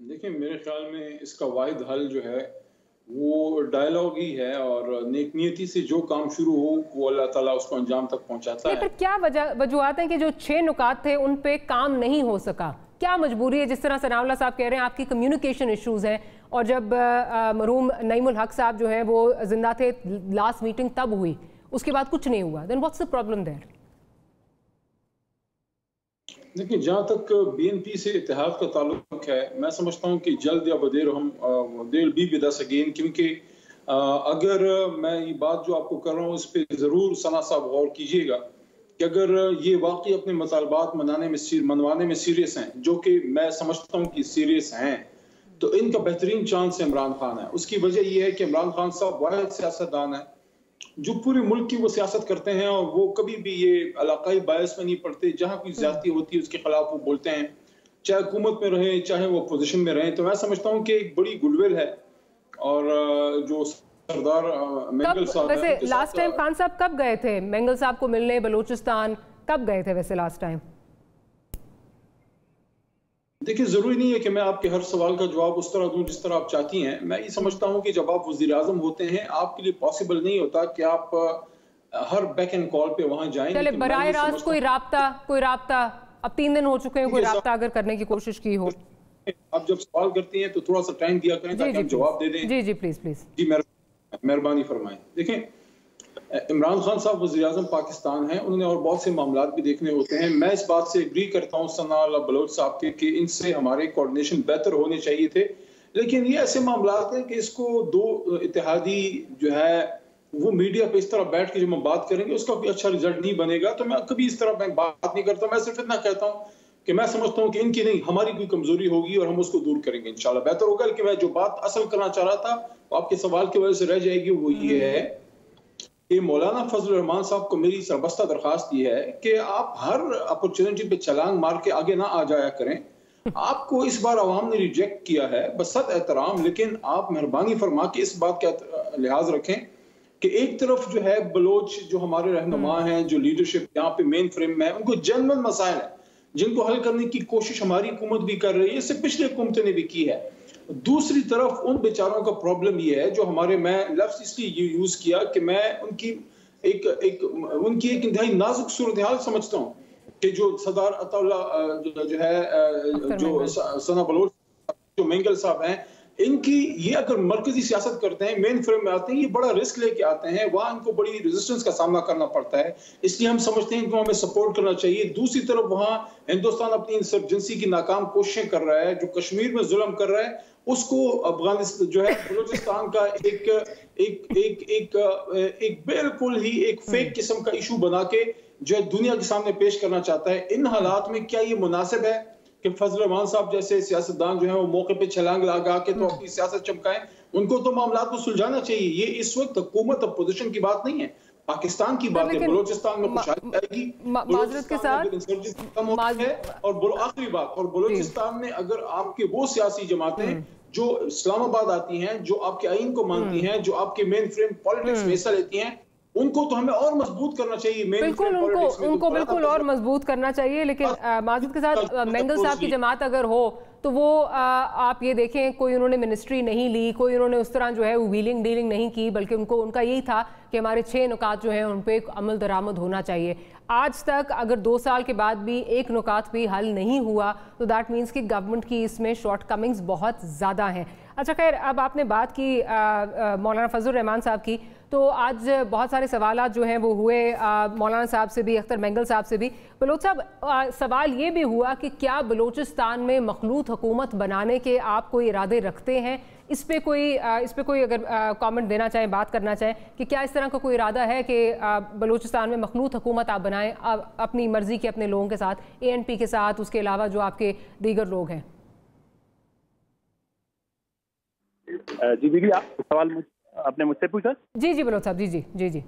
देखिए, मेरे ख्याल में इसका वाहिद हल जो है वो डायलॉग ही है, और नेकनियती से जो काम शुरू हो वो अल्लाह ताला उसको अंजाम तक पहुंचाता है। क्या वजूहत है कि जो 6 नुकात थे उन पे काम नहीं हो सका? क्या मजबूरी है? जिस तरह सनाउल्लाह साहब कह रहे हैं आपकी कम्युनिकेशन इश्यूज हैं, और जब मरहूम नईमुल हक साहब जो हैं वो जिंदा थे, लास्ट मीटिंग तब हुई, उसके बाद कुछ नहीं हुआ, then what's the problem there? देखिए, जहाँ तक BNP से इत्तेहाद का ताल्लुक है, मैं समझता हूँ कि जल्द या बदेर हम there be with us again, क्योंकि अगर मैं ये बात जो आपको कर रहा हूँ इस पर ज़रूर सना साहब गौर कीजिएगा कि अगर ये वाकई अपने मुतालबात मनवाने में सीरियस हैं, जो कि मैं समझता हूँ कि सीरियस हैं, तो इनका बेहतरीन चांस इमरान खान है। उसकी वजह यह है कि इमरान खान साहब वाहिद सियासतदान है जो पूरे मुल्क की वो सियासत करते हैं, और वो कभी भी ये इलाकाई बायस में नहीं पड़ते। जहाँ कोई ज्यादती होती है उसके खिलाफ वो बोलते हैं, चाहे हुकूमत में रहें चाहे वो अपोजिशन में रहें। तो मैं समझता हूँ कि एक बड़ी गुडविल है, और जो सरदार मेंगल साहब, वैसे लास्ट टाइम खान साहब कब गए थे मेंगल साहब को मिलने बलूचिस्तान? कब गए थे वैसे लास्ट टाइम? देखिए, जरूरी नहीं है कि मैं आपके हर सवाल का जवाब उस तरह दूं जिस तरह आप चाहती हैं। मैं ये समझता हूं कि जब आप वज़ीर आज़म होते हैं, आपके लिए पॉसिबल नहीं होता कि आप हर बैक एंड कॉल पे वहां जाएं। चले बराह रास्त कोई राब्ता अब 3 दिन हो चुके हैं, कोई राब्ता अगर करने की कोशिश की हो। आप जब सवाल करती हैं तो थोड़ा सा टाइम दिया करें ताकि हम जवाब दे दें। जी प्लीज जी मेहरबानी फरमाएं। देखें, इमरान खान साहब वज़ीर आज़म पाकिस्तान हैं, उन्होंने और बहुत से मामलात भी देखने होते हैं। मैं इस बात से एग्री करता हूँ सना अल्लाह बलोच साहब के कि इनसे हमारे कोऑर्डिनेशन बेहतर होने चाहिए थे, लेकिन ये ऐसे मामलात हैं कि इसको दो इत्तेहादी जो है वो मीडिया पे इस तरह बैठ के जब हम बात करेंगे उसका कोई अच्छा रिजल्ट नहीं बनेगा। तो मैं कभी इस तरह बात नहीं करता। मैं सिर्फ इतना कहता हूँ कि मैं समझता हूँ कि इनकी नहीं, हमारी कोई कमजोरी होगी और हम उसको दूर करेंगे इंशाल्लाह। बेहतर होगा कि मैं जो बात असल करना चाह रहा था आपके सवाल की वजह से रह जाएगी, वो ये है कि मौलाना फजल रहमान साहब को मेरी सरबस्ता दरखास्त ये है कि आप हर अपॉर्चुनिटी पे छलांग मार के आगे ना आ जाया करें। आपको इस बार आवाम ने रिजेक्ट किया है बसत एहतराम, लेकिन आप मेहरबानी फरमा के इस बात का लिहाज रखें कि एक तरफ जो है बलोच जो हमारे रहनुमा हैं, जो लीडरशिप यहाँ पे मेन फ्रेम में है, उनको जनरल मसाइल है जिनको हल करने की कोशिश हमारी हुकूमत भी कर रही है, इससे पिछली हुकूमतें ने भी की है। दूसरी तरफ उन बेचारों का प्रॉब्लम ये है जो हमारे, मैं लफ्ज इसलिए यूज किया कि मैं उनकी एक इंतहाई नाजुक सूरत हाल समझता हूँ कि जो सरदार अताउल्लाह जो है जो सना बलोच जो मेंगल साहब हैं, इनकी ये अगर मरकजी सियासत करते हैं, मेन फ्रेम में आते हैं, ये बड़ा रिस्क लेके आते हैं, वहां इनको बड़ी रेजिस्टेंस का सामना करना पड़ता है, इसलिए हम समझते हैं इनको हमें सपोर्ट करना चाहिए। दूसरी तरफ वहां हिंदुस्तान अपनी इंसर्जेंसी की नाकाम कोशिशें कर रहा है, जो कश्मीर में जुल्म कर रहा है उसको अफगानिस्तान जो है बलूचिस्तान का एक बिल्कुल ही एक फेक किस्म का इशू बना के जो है दुनिया के सामने पेश करना चाहता है। इन हालात में क्या ये मुनासिब है कि फजल रहमान साहब जैसे सियासतदान जो है वो मौके पे छलांग लगा के तो अपनी सियासत चमकाएं? उनको तो मामलात को सुलझाना चाहिए। ये इस वक्त हुकूमत अपोजिशन की बात नहीं है, पाकिस्तान की बात है। बलूचिस्तान में खुशहाली आएगी, माजरत के साथ और आखिरी बात, और बलूचिस्तान में अगर आपके वो सियासी जमातें जो इस्लामाबाद आती हैं, जो आपके आइन को मानती हैं, जो आपके मेन फ्रेम पॉलिटिक्स में हिस्सा लेती हैं, उनको तो हमें और मजबूत करना चाहिए। बिल्कुल उनको बिल्कुल और मजबूत करना चाहिए। लेकिन माजिद के साथ मेंगल साहब की जमात अगर हो तो वो आप ये देखें, कोई उन्होंने मिनिस्ट्री नहीं ली, कोई उन्होंने उस तरह जो है वो व्हीलिंग डीलिंग नहीं की, बल्कि उनका यही था कि हमारे 6 नुकात जो हैं उन पर एक अमल दरामद होना चाहिए। आज तक अगर 2 साल के बाद भी एक नुकात भी हल नहीं हुआ तो दैट मीन्स कि गवर्नमेंट की इसमें शॉर्ट कमिंग्स बहुत ज़्यादा हैं। अच्छा खैर, अब आपने बात की मौलाना फजल रहमान साहब की, तो आज बहुत सारे सवालात जो हैं वो हुए मौलाना साहब से भी, अख्तर मेंगल साहब से भी। बलोच साहब, सवाल ये भी हुआ कि क्या बलूचिस्तान में मखलूत हुकूमत बनाने के आप कोई इरादे रखते हैं? इस पे कोई अगर कमेंट देना चाहें, बात करना चाहें कि क्या इस तरह का कोई इरादा है कि बलूचिस्तान में मखलूत हुकूमत आप बनाएं अपनी मर्जी के अपने लोगों के साथ, ANP के साथ, उसके अलावा जो आपके दीगर लोग हैं? जी बीबी, आप सवाल आपने मुझसे पूछा? जी बलोच साहब, जी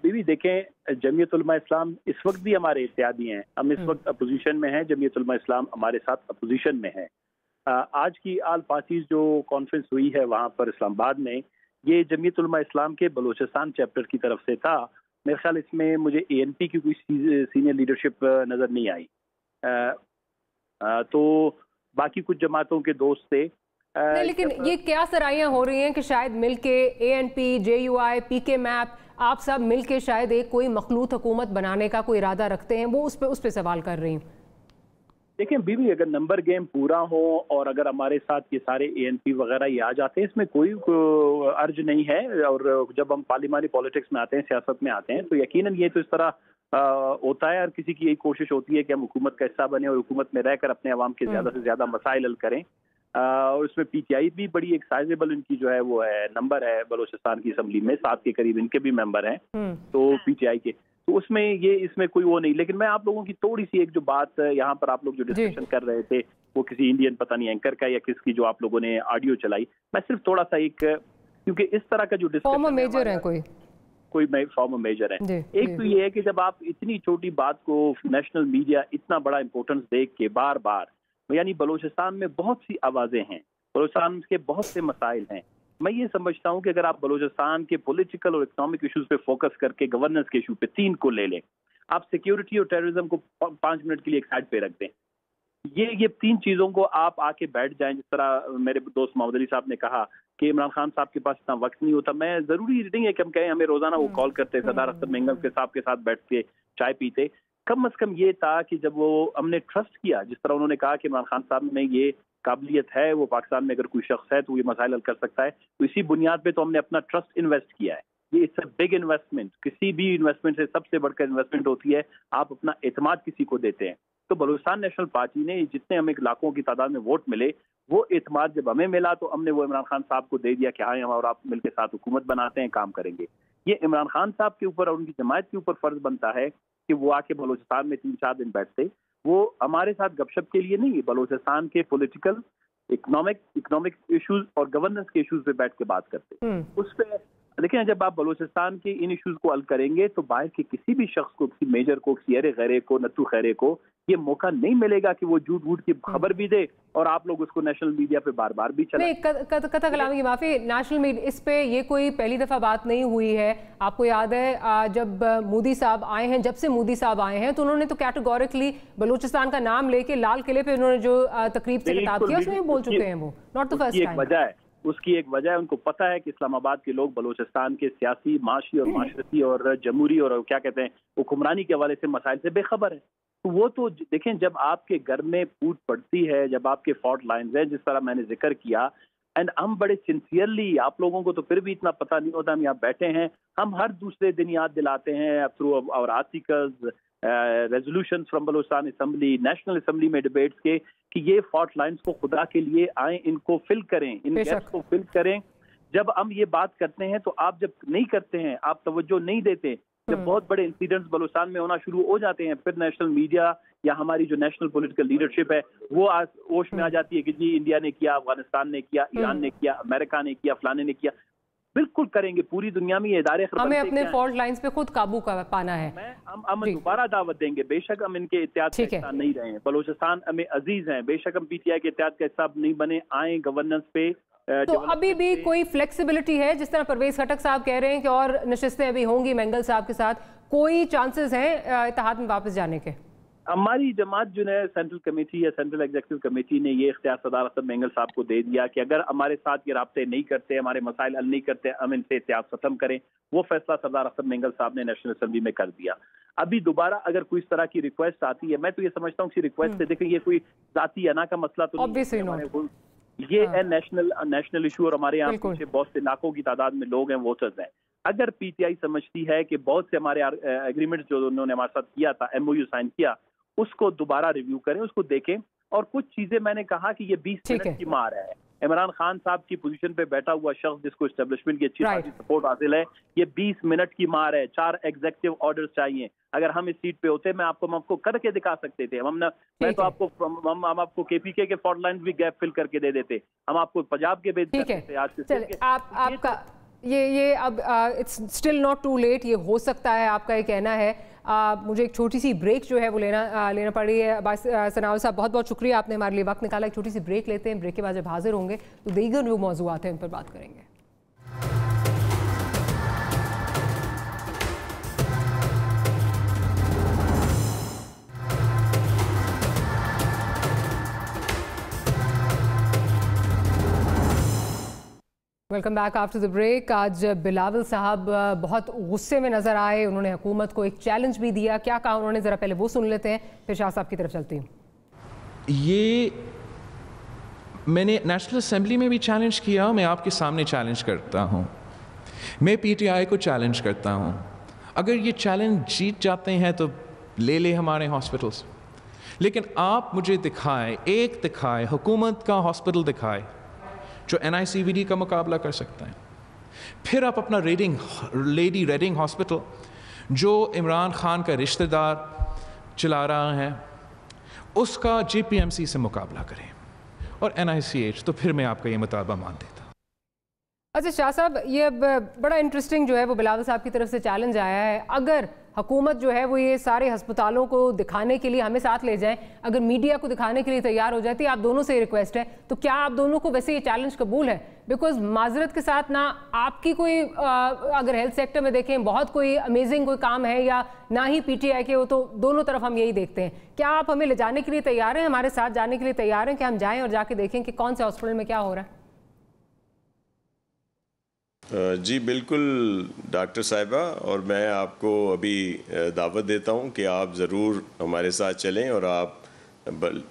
बीबी देखें, जमीयत उलमा इस्लाम इस वक्त भी हमारे इत्तेहादी हैं। हम इस वक्त अपोजिशन में हैं, जमीयत उलमा इस्लाम हमारे साथ अपोजिशन में है। आज की आल पार्टीज जो कॉन्फ्रेंस हुई है वहाँ पर इस्लामाबाद में, ये जमीयत उलमा इस्लाम के बलूचिस्तान चैप्टर की तरफ से था। मेरे ख्याल इसमें मुझे ANP की कोई सीनियर लीडरशिप नज़र नहीं आई। तो बाकी कुछ जमातों के दोस्त थे। नहीं, लेकिन ये क्या सराहियां हो रही हैं कि शायद मिलके ANP, JUI, PK मैप, आप सब मिलके शायद एक कोई मखलूत हुकूमत बनाने का कोई इरादा रखते हैं। वो उस पे सवाल कर रही हूँ। देखिए बीबी, अगर नंबर गेम पूरा हो और अगर हमारे साथ ये सारे ANP वगैरह ये आ जाते हैं, इसमें कोई अर्ज नहीं है। और जब हम पार्लिमानी पॉलिटिक्स में आते हैं, सियासत में आते हैं, तो यकीनन ये तो इस तरह होता है। और किसी की यही कोशिश होती है कि हम हुकूमत का हिस्सा बने और हुकूमत में रहकर अपने अवाम के ज़्यादा से ज़्यादा मसाइल हल करें। और उसमें PTI भी बड़ी एक साइजेबल इनकी जो है वो है, नंबर है बलूचिस्तान की असम्बली में, 7 के करीब इनके भी मेंबर हैं, तो PTI के, तो उसमें ये इसमें कोई वो नहीं। लेकिन मैं आप लोगों की थोड़ी सी एक जो बात यहाँ पर आप लोग जो डिस्कशन कर रहे थे, वो किसी इंडियन पता नहीं एंकर का या किसकी जो आप लोगों ने ऑडियो चलाई, मैं सिर्फ थोड़ा सा एक, क्योंकि इस तरह का जो डिस्कशन मेजर है, कोई फॉर्म मेजर है। एक तो ये है कि जब आप इतनी छोटी बात को नेशनल मीडिया इतना बड़ा इंपॉर्टेंस दे के बार बार, यानी बलूचिस्तान में बहुत सी आवाजें हैं, बलूचिस्तान के बहुत से मसाइल हैं, मैं ये समझता हूँ कि अगर आप बलूचिस्तान के पॉलिटिकल और इकोनॉमिक इश्यूज पे फोकस करके गवर्नेंस के इशू पे 3 को ले लें, आप सिक्योरिटी और टेररिज्म को 5 मिनट के लिए एक साइड पे रख दें, ये 3 चीजों को आप आके बैठ जाएं। जिस तरह मेरे दोस्त मोहम्मद अली साहब ने कहा कि इमरान खान साहब के पास इतना वक्त नहीं होता, मैं जरूरी नहीं है कि हम कहें हमें रोजाना वो कॉल करते, सरदार अख्तर मेंगल के साहब के साथ बैठ के चाय पीते। कम अज कम ये था कि जब वो हमने ट्रस्ट किया, जिस तरह उन्होंने कहा कि इमरान खान साहब में ये काबिलियत है, वो पाकिस्तान में अगर कोई शख्स है तो ये मसाइल हल कर सकता है, तो इसी बुनियाद पे तो हमने अपना ट्रस्ट इन्वेस्ट किया है। ये इट्स अ बिग इन्वेस्टमेंट, किसी भी इन्वेस्टमेंट से सबसे बढ़कर इन्वेस्टमेंट होती है, आप अपना एतमाद किसी को देते हैं। तो बलूचिस्तान नेशनल पार्टी ने जितने हमें लाखों की तादाद में वोट मिले, वो एतमाद जब हमें मिला तो हमने वो इमरान खान साहब को दे दिया कि हाँ हम और आप मिलकर साथ हुकूमत बनाते हैं, काम करेंगे। ये इमरान खान साहब के ऊपर और उनकी जमात के ऊपर फर्ज बनता है कि वो आके बलूचिस्तान में 3-4 दिन बैठते, वो हमारे साथ गपशप के लिए नहीं, बलूचिस्तान के पॉलिटिकल इकोनॉमिक इश्यूज और गवर्नेंस के इश्यूज पे बैठ के बात करते। उस पे देखिए, जब आप बलूचिस्तान के इन इश्यूज को हल करेंगे तो बाहर के किसी भी शख्स को, किसी मेजर को, किसी अरे गैरे को, नत्थू खैरे को ये मौका नहीं मिलेगा कि वो झूठ वूठ की खबर भी दे और आप लोग उसको नेशनल मीडिया पे बार बार भी चलाएं। कथा कलामी की माफी, नेशनल मीडिया इस पे ये कोई पहली दफा बात नहीं हुई है। आपको याद है जब मोदी साहब आए हैं, जब से मोदी साहब आए हैं तो उन्होंने तो कैटेगोरिकली बलूचिस्तान का नाम लेके लाल किले पे उन्होंने जो तकरीब से खिताब किया उसमें बोल चुके हैं, वो नॉट द फर्स्ट टाइम। उसकी एक वजह है, उनको पता है कि इस्लामाबाद के लोग बलूचिस्तान के सियासी, माशी और माशरती और जमहूरी और क्या कहते हैं हुक्मरानी के हवाले से मसाइल से बेखबर है। तो वो तो देखें, जब आपके घर में फूट पड़ती है, जब आपके फॉल्ट लाइन्स हैं, जिस तरह मैंने जिक्र किया, एंड हम बड़े सिंसियरली, आप लोगों को तो फिर भी इतना पता नहीं होता, हम यहाँ बैठे हैं, हम हर दूसरे दिन याद दिलाते हैं through our articles, resolutions from Balochistan assembly, national assembly में डिबेट्स के, कि ये फॉल्ट लाइन्स को खुदा के लिए आए, इनको फिल करें, इन गैप्स को फिल करें। जब हम ये बात करते हैं तो आप जब नहीं करते हैं, आप तवज्जो नहीं देते, जब बहुत बड़े इंसिडेंट्स बलूचिस्तान में होना शुरू हो जाते हैं, फिर नेशनल मीडिया या हमारी जो नेशनल पॉलिटिकल लीडरशिप है वो होश में आ जाती है कि जी इंडिया ने किया, अफगानिस्तान ने किया, ईरान ने किया, अमेरिका ने किया, फलाने ने किया। बिल्कुल करेंगे, पूरी दुनिया में ये इदारे हमें अपने फॉल्ट लाइंस पे खुद काबू पाना है। हम दोबारा दावत देंगे, बेशक हम इनके इत्तेहाद का हिस्सा नहीं रहे हैं, बलूचिस्तान हमें अजीज हैं, बेशक हम पीटीआई के इत्तेहाद का हिस्सा नहीं बने, आए गवर्नेंस पे। तो अभी भी कोई फ्लेक्सिबिलिटी है, जिस तरह परवेज खटक साहब कह रहे हैं कि और नशिस्तें अभी होंगी मेंगल साहब के साथ, कोई चांसेस हैं इत्तेहाद में वापस जाने के? हमारी जमात जो है सेंट्रल कमेटी या सेंट्रल एग्जीक्यूटिव कमेटी ने ये इख्तियार सरदार अख्तर मेंगल साहब को दे दिया कि अगर हमारे साथ ये राब्ते नहीं करते, हमारे मसाइल हल नहीं करते, हम इनसे इत्तेहाद खत्म करें। वो फैसला सरदार अख्तर मेंगल साहब ने नेशनल असेंबली में कर दिया। अभी दोबारा अगर कोई इस तरह की रिक्वेस्ट आती है, मैं तो ये समझता हूँ कि रिक्वेस्ट से देखें, ये कोई जाती अना का मसला तो नहीं, ये है नेशनल इशू और हमारे यहाँ पीछे बहुत से लाखों की तादाद में लोग हैं, वोटर्स हैं। अगर पीटीआई समझती है कि बहुत से हमारे एग्रीमेंट जो उन्होंने हमारे साथ किया था, एमओयू साइन किया, उसको दोबारा रिव्यू करें, उसको देखें। और कुछ चीजें मैंने कहा कि ये 20 मिनट की मार है। इमरान खान साहब की पोजीशन पे बैठा हुआ शख्स जिसको एस्टेब्लिशमेंट की अच्छी खासी सपोर्ट हासिल है, ये 20 मिनट की मार है। 4 एग्जीक्यूटिव ऑर्डर्स चाहिए। अगर हम इस सीट पे होते, हम आपको करके दिखा सकते थे। मैं तो हम आपको केपीके के फॉल्ट लाइन भी गैप फिल करके दे देते, हम आपको पंजाब के भेज देते। आपका ये अब it's still not too late, ये हो सकता है, आपका ये कहना है। मुझे एक छोटी सी ब्रेक जो है वो लेना पड़ी है। सनाउल साहब बहुत बहुत शुक्रिया, आपने हमारे लिए वक्त निकाला। एक छोटी सी ब्रेक लेते हैं, ब्रेक के बाद जब हाजिर होंगे तो दीगर जो मौजूआत हैं उन पर बात करेंगे। Welcome back after the break. आज बिलावल साहब बहुत गुस्से में नजर आए, उन्होंने हुकूमत को एक चैलेंज भी दिया। क्या कहा उन्होंने, जरा पहले वो सुन लेते हैं, फिर शाह साहब की तरफ चलती हूँ। ये मैंने नेशनल असेंबली में भी चैलेंज किया, मैं आपके सामने चैलेंज करता हूँ, मैं पीटीआई को चैलेंज करता हूँ। अगर ये चैलेंज जीत जाते हैं तो ले ले हमारे हॉस्पिटल्स, लेकिन आप मुझे दिखाए हुकूमत का हॉस्पिटल दिखाए जो NICVD का मुकाबला कर सकता है। फिर आप अपना लेडी रेडिंग हॉस्पिटल जो इमरान खान का रिश्तेदार चला रहा है उसका JPMC से मुकाबला करें, और NICH, तो फिर मैं आपका ये मुतालबा मान देता। अच्छा शाह साहब, ये बड़ा इंटरेस्टिंग जो है वो बिलावल साहब की तरफ से चैलेंज आया है। अगर حکومت جو ہے وہ یہ سارے ہسپتالوں کو دکھانے کے لیے ہمیں ساتھ لے جائیں, اگر میڈیا کو دکھانے کے لیے تیار ہو جاتی ہے, آپ دونوں سے یہ ریکویسٹ ہے, تو کیا آپ دونوں کو ویسے یہ چیلنج قبول ہے؟ بیکاز معذرت کے ساتھ نہ آپ کی کوئی اگر ہیلتھ سیکٹر میں دیکھیں بہت کوئی امیزنگ کوئی کام ہے, یا نہ ہی پی ٹی آئی کے ہو, تو دونوں طرف ہم یہی دیکھتے ہیں. کیا آپ ہمیں لے جانے کے لیے تیار ہیں, ہمارے ساتھ جانے کے لیے تیار ہیں کہ ہم جائیں اور جا کے دیکھیں کہ کون سے ہاسپٹل میں کیا ہو رہا ہے؟ جی بالکل ڈاکٹر صاحبہ, اور میں آپ کو ابھی دعوت دیتا ہوں کہ آپ ضرور ہمارے ساتھ چلیں, اور آپ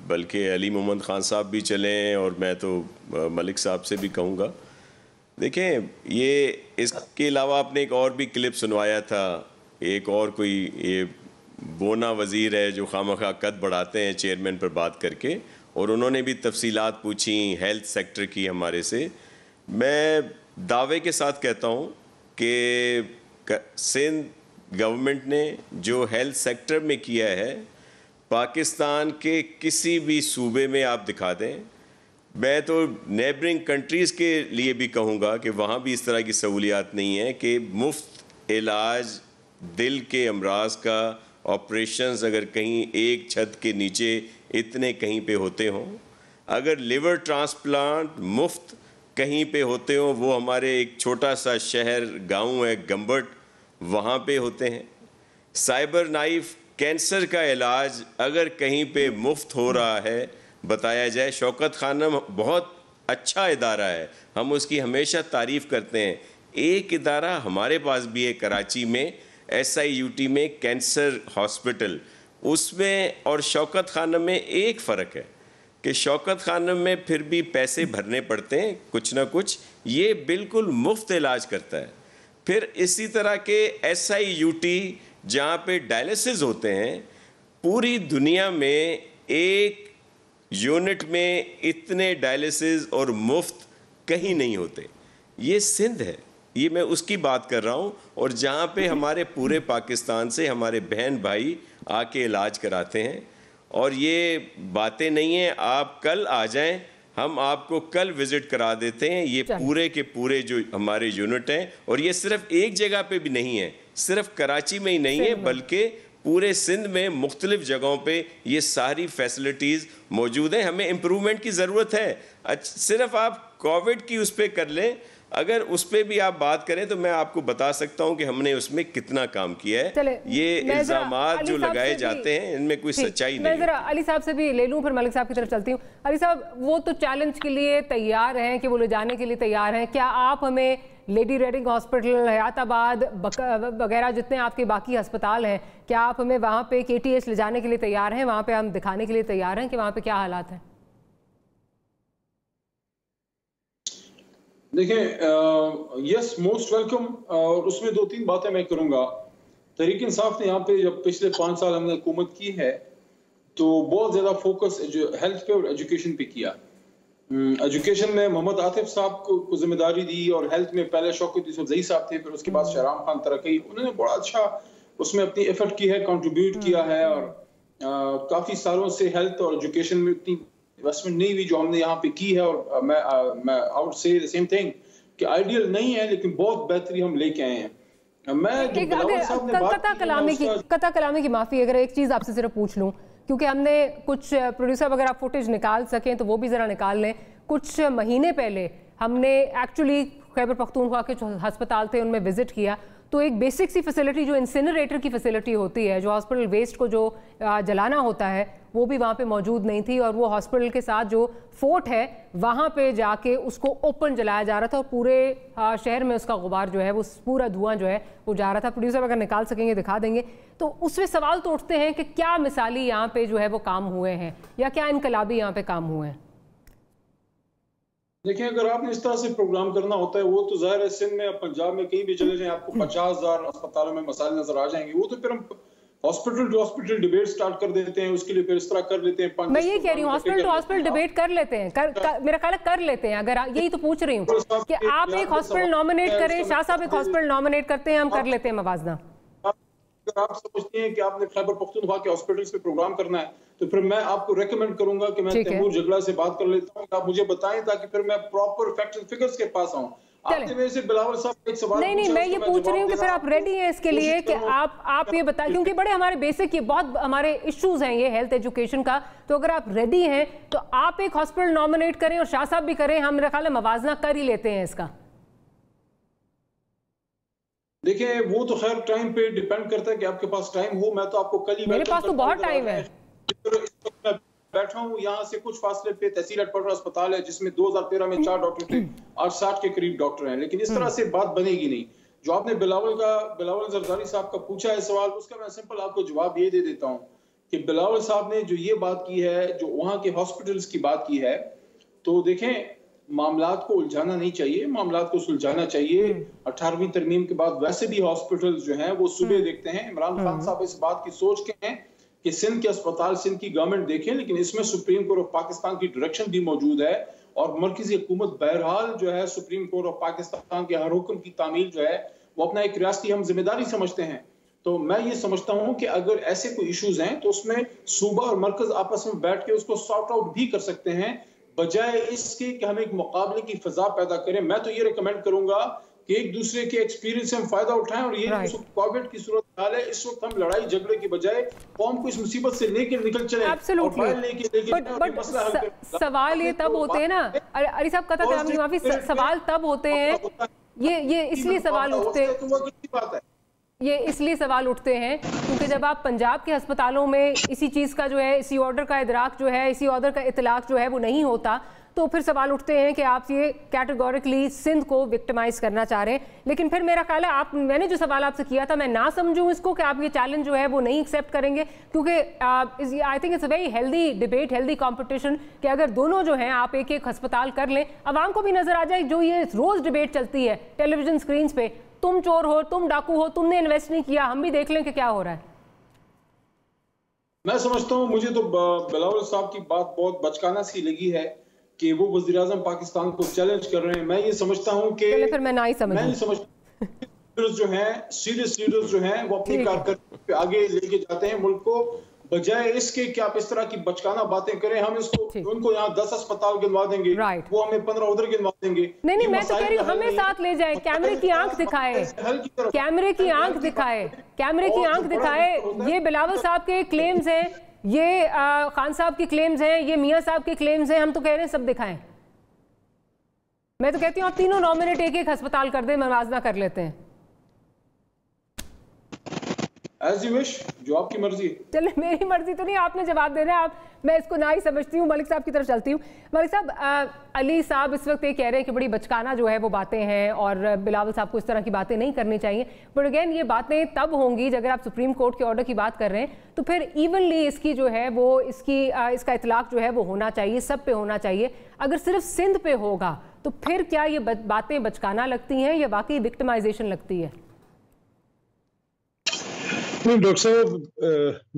بلکہ علی محمد خان صاحب بھی چلیں, اور میں تو ملک صاحب سے بھی کہوں گا. دیکھیں یہ اس کے علاوہ آپ نے ایک اور بھی کلپ سنوایا تھا, ایک اور کوئی یہ بونا وزیر ہے جو خواہ قد بڑھاتے ہیں چیئرمین پر بات کر کے, اور انہوں نے بھی تفصیلات پوچھیں ہیلتھ سیکٹر کی ہمارے سے. میں دعوے کے ساتھ کہتا ہوں کہ سندھ گورنمنٹ نے جو ہیلتھ سیکٹر میں کیا ہے پاکستان کے کسی بھی صوبے میں آپ دکھا دیں. میں تو نیبرنگ کنٹریز کے لیے بھی کہوں گا کہ وہاں بھی اس طرح کی سہولیات نہیں ہیں کہ مفت علاج دل کے امراض کا آپریشنز اگر کہیں ایک چھت کے نیچے اتنے کہیں پہ ہوتے ہوں, اگر لیور ٹرانسپلانٹ مفت کہیں پہ ہوتے ہوں, وہ ہمارے ایک چھوٹا سا شہر گاؤں ہے گمبٹ, وہاں پہ ہوتے ہیں. سائبر نائف کینسر کا علاج اگر کہیں پہ مفت ہو رہا ہے بتایا جائے. شوکت خانم بہت اچھا ادارہ ہے, ہم اس کی ہمیشہ تعریف کرتے ہیں. ایک ادارہ ہمارے پاس بھی ہے کراچی میں, SIUT میں کینسر ہاسپٹل, اس میں اور شوکت خانم میں ایک فرق ہے کہ شوکت خانم میں پھر بھی پیسے بھرنے پڑتے ہیں کچھ نہ کچھ, یہ بالکل مفت علاج کرتا ہے. پھر اسی طرح کے SIUT جہاں پہ ڈائلسز ہوتے ہیں, پوری دنیا میں ایک یونٹ میں اتنے ڈائلسز اور مفت کہیں نہیں ہوتے. یہ سندھ ہے, یہ میں اس کی بات کر رہا ہوں, اور جہاں پہ ہمارے پورے پاکستان سے ہمارے بہن بھائی آ کے علاج کراتے ہیں. اور یہ باتیں نہیں ہیں آپ کل آ جائیں, ہم آپ کو کل وزٹ کرا دیتے ہیں. یہ پورے کے پورے جو ہمارے یونٹ ہیں, اور یہ صرف ایک جگہ پہ بھی نہیں ہے, صرف کراچی میں ہی نہیں ہے بلکہ پورے سندھ میں مختلف جگہوں پہ یہ ساری فیسلٹیز موجود ہیں. ہمیں امپرومنٹ کی ضرورت ہے, صرف آپ کووڈ کی اس پہ کر لیں. اگر اس پہ بھی آپ بات کریں تو میں آپ کو بتا سکتا ہوں کہ ہم نے اس میں کتنا کام کیا ہے. یہ الزامات جو لگائے جاتے ہیں ان میں کوئی سچائی نہیں ہے. میں ذرا علی صاحب سے بھی لے لوں, پھر ملک صاحب کی طرف چلتی ہوں. علی صاحب, وہ تو چیلنج کے لیے تیار ہیں کہ وہ لے جانے کے لیے تیار ہیں, کیا آپ ہمیں لیڈی ریڈنگ ہاسپٹل, حیات آباد وغیرہ جتنے آپ کے باقی ہسپتال ہیں, کیا آپ ہمیں وہاں پہ KTH لے جانے کے لیے تیار ہیں, وہاں پہ ہم دکھانے کے لیے تیار ہیں کہ وہاں پہ کیا حالات ہیں؟ دیکھیں یس موسٹ ویلکم, اور اس میں 2-3 باتیں میں کروں گا. تحریک انصاف نے یہاں پہ جب پچھلے 5 سال ہم نے حکومت کی ہے تو بہت زیادہ فوکس ہیلتھ پہ اور ایجوکیشن پہ کیا. ایجوکیشن میں محمد عاطف صاحب کو ذمہ داری دی, اور ہیلتھ میں پہلے شوکت یوسفزئی صاحب تھے, پھر اس کے بعد شہرام خان ترقی, انہوں نے بڑا اچھا اس میں اپنی ایفرٹ کی ہے, کنٹریبیوٹ کیا ہے, اور کافی سالوں سے ہیلتھ اور ایجوکیشن میں اتنی انویسٹمنٹ نہیں ہوئی جو ہم نے یہاں پہ کی ہے. اور میں I would say the same thing کہ آئیڈیل نہیں ہے لیکن بہت بہتری ہم لے کے آئے ہیں. میں قطع کلامی کی معافی, اگر ایک چیز آپ سے صرف پوچھ لوں, کیونکہ ہم نے کچھ پروڈیوسر اگر آپ فوٹیج نکال سکیں تو وہ بھی ذرا نکال لیں. کچھ مہینے پہلے ہم نے ایکچولی خیبر پختونخوا کے جو ہسپتال تھے ان میں وزٹ کیا, تو ایک بیسک سی فیسلٹی جو انسینریٹر کی فیسلٹی ہوتی ہے, جو ہاسپٹل ویسٹ کو جو جلانا ہوتا ہے, وہ بھی وہاں پہ موجود نہیں تھی. اور وہ ہاسپٹل کے ساتھ جو فورٹ ہے وہاں پہ جا کے اس کو اوپن جلایا جا رہا تھا, اور پورے شہر میں اس کا غبار جو ہے, وہ پورا دھواں جو ہے وہ جا رہا تھا. پروڈیوسر اگر نکال سکیں گے دکھا دیں گے. تو اس میں سوال تو اٹھتے ہیں کہ کیا مثالی یہاں پہ جو ہے وہ کام ہوئے ہیں, یا کیا انقلابی یہاں پہ کام ہوئے ہیں؟ دیکھیں, اگر آپ نے اس طرح سے پروگرام کرنا ہوتا ہے, وہ تو ظاہر ہے سندھ میں پنجاب میں کہیں بھی چلے جائیں آپ کو 50,000 اسپتالوں میں مسائل نظر آ جائیں گے. وہ تو پھر ہم ہاسپٹل ڈیبیٹ سٹارٹ کر دیتے ہیں, اس کے لیے پھر اس طرح کر لیتے ہیں. میں یہ کہہ رہی ہوں ہاسپٹل ٹو ہاسپٹل ڈیبیٹ کر لیتے ہیں, میرا خیال ہے کر لیتے ہیں. اگر یہی تو پوچھ رہی ہوں کہ آپ ایک ہاسپٹل نومینیٹ کریں, شاہ صاحب ایک ہاسپٹل نومینیٹ کرتے ہیں, ہم کر لیتے ہیں موازنہ. اگر آپ سمجھتے ہیں کہ آپ نے خیبر پختونخوا کے ہاسپٹلز پہ پروگرام کرنا ہے تو پھر میں آپ کو ریکمینڈ کروں گا کہ میں تیمور جگلا سے بات کر لیتا ہوں, آپ مجھے بتائیں تاکہ پھر میں پراپر فیکٹس فگرز کے پاس آؤں. आपने मेरे से बिलावल साहब एक सवाल नहीं, मैं ये पूछ रही हूँ कि फिर आप रेडी हैं इसके लिए कि आप ये बताएं, क्योंकि बड़े हमारे बेसिक ये बहुत हमारे इश्यूज हैं ये हेल्थ एजुकेशन का, तो अगर आप रेडी हैं तो आप एक हॉस्पिटल नॉमिनेट करें और शाह साहब भी करें, हम मेरा ख्याल है मवाजना कर ही लेते हैं इसका। देखिए वो तो खैर टाइम पे डिपेंड करता है कि आपके पास टाइम हो। मैं तो आपको कल ही मेरे पास तो बहुत टाइम है। मैं बैठा हूँ यहाँ से कुछ फासले पे तहसील हेडक्वार्टर अस्पताल है जिसमें 2013 में 4 डॉक्टर थे, आज 60 के करीब डॉक्टर हैं, लेकिन इस तरह से बात बनेगी नहीं। जो आपने बिलावल जरदारी साहब का पूछा है सवाल, उसका मैं सिंपल आपको जवाब ये दे देता हूँ कि बिलावल साहब ने जो ये बात की है, जो वहाँ के हॉस्पिटल्स की बात की है, तो देखें मामलात को उलझाना नहीं चाहिए, मामलात को सुलझाना चाहिए। 18वीं तरमीम के बाद वैसे भी हॉस्पिटल्स जो हैं वो सुबह देखते हैं। इमरान खान साहब इस बात की सोच के हैं कि सिंध के अस्पताल सिंध की गवर्नमेंट देखें, लेकिन इसमें सुप्रीम कोर्ट ऑफ पाकिस्तान की डायरेक्शन भी मौजूद है और मरकजी हुकूमत बहरहाल जो है सुप्रीम कोर्ट ऑफ पाकिस्तान के हर हुक्म की तामील जो है वो अपना एक रियासती हम जिम्मेदारी समझते हैं। तो मैं ये समझता हूँ कि अगर ऐसे कोई इश्यूज हैं तो उसमें सूबा और मरकज आपस में बैठ के उसको सॉर्ट आउट भी कर सकते हैं, बजाय इसके कि हम एक मुकाबले की फिजा पैदा करें। मैं तो ये रिकमेंड करूंगा कि एक दूसरे के एक्सपीरियंस से हम फायदा उठाएं और ये कोविड की सूरत हाल है, इस वक्त हम लड़ाई झगड़े के बजाय कौम को इस मुसीबत से लेके निकल चले। सवाल ये तब होते हैं ना अली साहब, माफी, सवाल तब होते हैं, ये इसलिए सवाल उठते हैं, ये इसलिए सवाल उठते हैं क्योंकि जब आप पंजाब के अस्पतालों में इसी चीज़ का जो है, इसी ऑर्डर का इदराक जो है, इसी ऑर्डर का इतलाक जो है वो नहीं होता, तो फिर सवाल उठते हैं कि आप ये कैटेगोरिकली सिंध को विक्टिमाइज करना चाह रहे हैं। लेकिन फिर मेरा ख्याल है मैंने जो सवाल आपसे किया था, मैं ना समझूं इसको कि आप ये चैलेंज जो है वो नहीं एक्सेप्ट करेंगे, क्योंकि I think it's a very healthy debate, healthy competition कि अगर दोनों जो हैं आप एक एक अस्पताल कर लें, आवाम को भी नजर आ जाए। जो ये रोज डिबेट चलती है टेलीविजन स्क्रीन पे, तुम चोर हो, तुम डाकू हो, तुमने इन्वेस्ट नहीं किया, हम भी देख लें कि क्या हो रहा है। मैं समझता हूँ, मुझे तो बिलावल साहब की बात बहुत बचकाना सी लगी है कि वो वज़ीर आज़म पाकिस्तान को चैलेंज कर रहे हैं। मैं ये समझता हूँ कि फिर मैं नहीं समझता जो हैं सीरियस लीडर्स जो हैं वो अपनी कारकर्दगी पे आगे लेके जाते हैं मुल्क को, बजाय इसके कि आप इस तरह की बचकाना बातें करें। हम इसको उनको यहाँ 10 अस्पताल गिनवा देंगे, वो हमें 15 उधर गिनवा देंगे। नहीं, मैं तो कह रही हूँ हमें साथ ले जाए, कैमरे की आंख दिखाए, कैमरे की आंख दिखाए, कैमरे की आंख दिखाए। ये बिलावल साहब के क्लेम्स हैं, ये खान साहब की क्लेम्स हैं, ये मियां साहब के क्लेम्स हैं, हम तो कह रहे हैं सब दिखाएं। मैं तो कहती हूँ आप तीनों नॉमिनेट एक एक अस्पताल कर दें, मवाजना कर लेते हैं। As you wish, जो आपकी मर्जी। चले, मेरी मर्जी तो नहीं, आपने जवाब देना है। मैं इसको ना ही समझती हूँ। मलिक साहब की तरफ चलती हूँ। मलिक साहब, अली साहब इस वक्त ये कह रहे हैं कि बड़ी बचकाना जो है वो बातें हैं और बिलावल साहब को इस तरह की बातें नहीं करनी चाहिए, बट अगेन ये बातें तब होंगी अगर आप सुप्रीम कोर्ट के ऑर्डर की बात कर रहे हैं, तो फिर इवनली इसकी जो है वो इसका इतलाक जो है वो होना चाहिए, सब पे होना चाहिए। अगर सिर्फ सिंध पे होगा तो फिर क्या ये बातें बचकाना लगती हैं या वाकई विक्टिमाइजेशन लगती है? नहीं डॉक्टर साहब,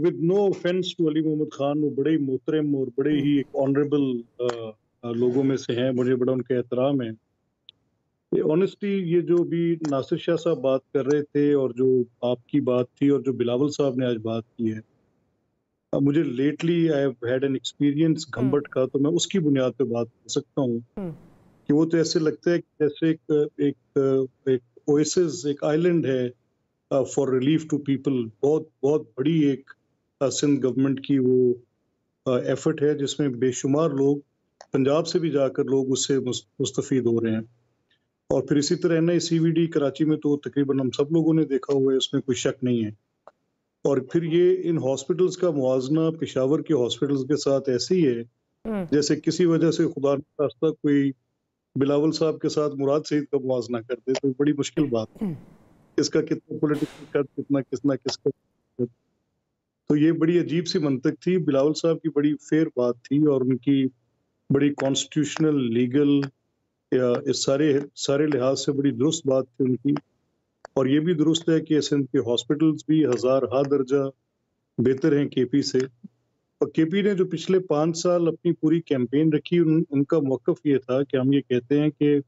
with no offence to Ali Mohammad Khan, वो बड़े ही मोहतरम और बड़े ही एक ऑनरेबल लोगों में से हैं, मुझे बड़ा उनका एहतराम है। ऑनेस्टली ये जो भी नासिर शाह साहब बात कर रहे थे और जो आपकी बात थी और जो बिलावल साहब ने आज बात की है, मुझे lately I have had an experience घंबट का, तो मैं उसकी बुनियाद पे बात कर सकता हूँ कि वो तो ऐसे लगता है कि जैसे एक ओएसिस, एक आइलैंड है फॉर रिलीफ टू पीपल। बहुत बहुत बड़ी एक सिंध गवर्नमेंट की वो एफर्ट है जिसमें बेशुमार लोग, पंजाब से भी जाकर लोग उससे मुस्तफीद हो रहे हैं। और फिर इसी तरह NICVD कराची में तो तकरीबन हम सब लोगों ने देखा हुआ है, उसमें कोई शक नहीं है। और फिर ये इन हॉस्पिटल्स का मुआवजना पेशावर के हॉस्पिटल्स के साथ ऐसे ही है जैसे किसी वजह से खुदा न खास्ता कोई बिलावल साहब के साथ मुराद सईद का मुआवजना कर दे, तो बड़ी मुश्किल बात है। किसका कितना पॉलिटिकल कद, कितना किसका। तो ये बड़ी अजीब सी मंतक थी। बिलावल साहब की बड़ी फेयर बात थी और उनकी बड़ी कॉन्स्टिट्यूशनल, लीगल या इस सारे लिहाज से बड़ी दुरुस्त बात थी उनकी। और ये भी दुरुस्त है कि सिंध के हॉस्पिटल्स भी हज़ार दर्जा बेहतर हैं KP से। और KP ने जो पिछले 5 साल अपनी पूरी कैंपेन रखी, उनका मौक़िफ़ ये था कि हम ये कहते हैं कि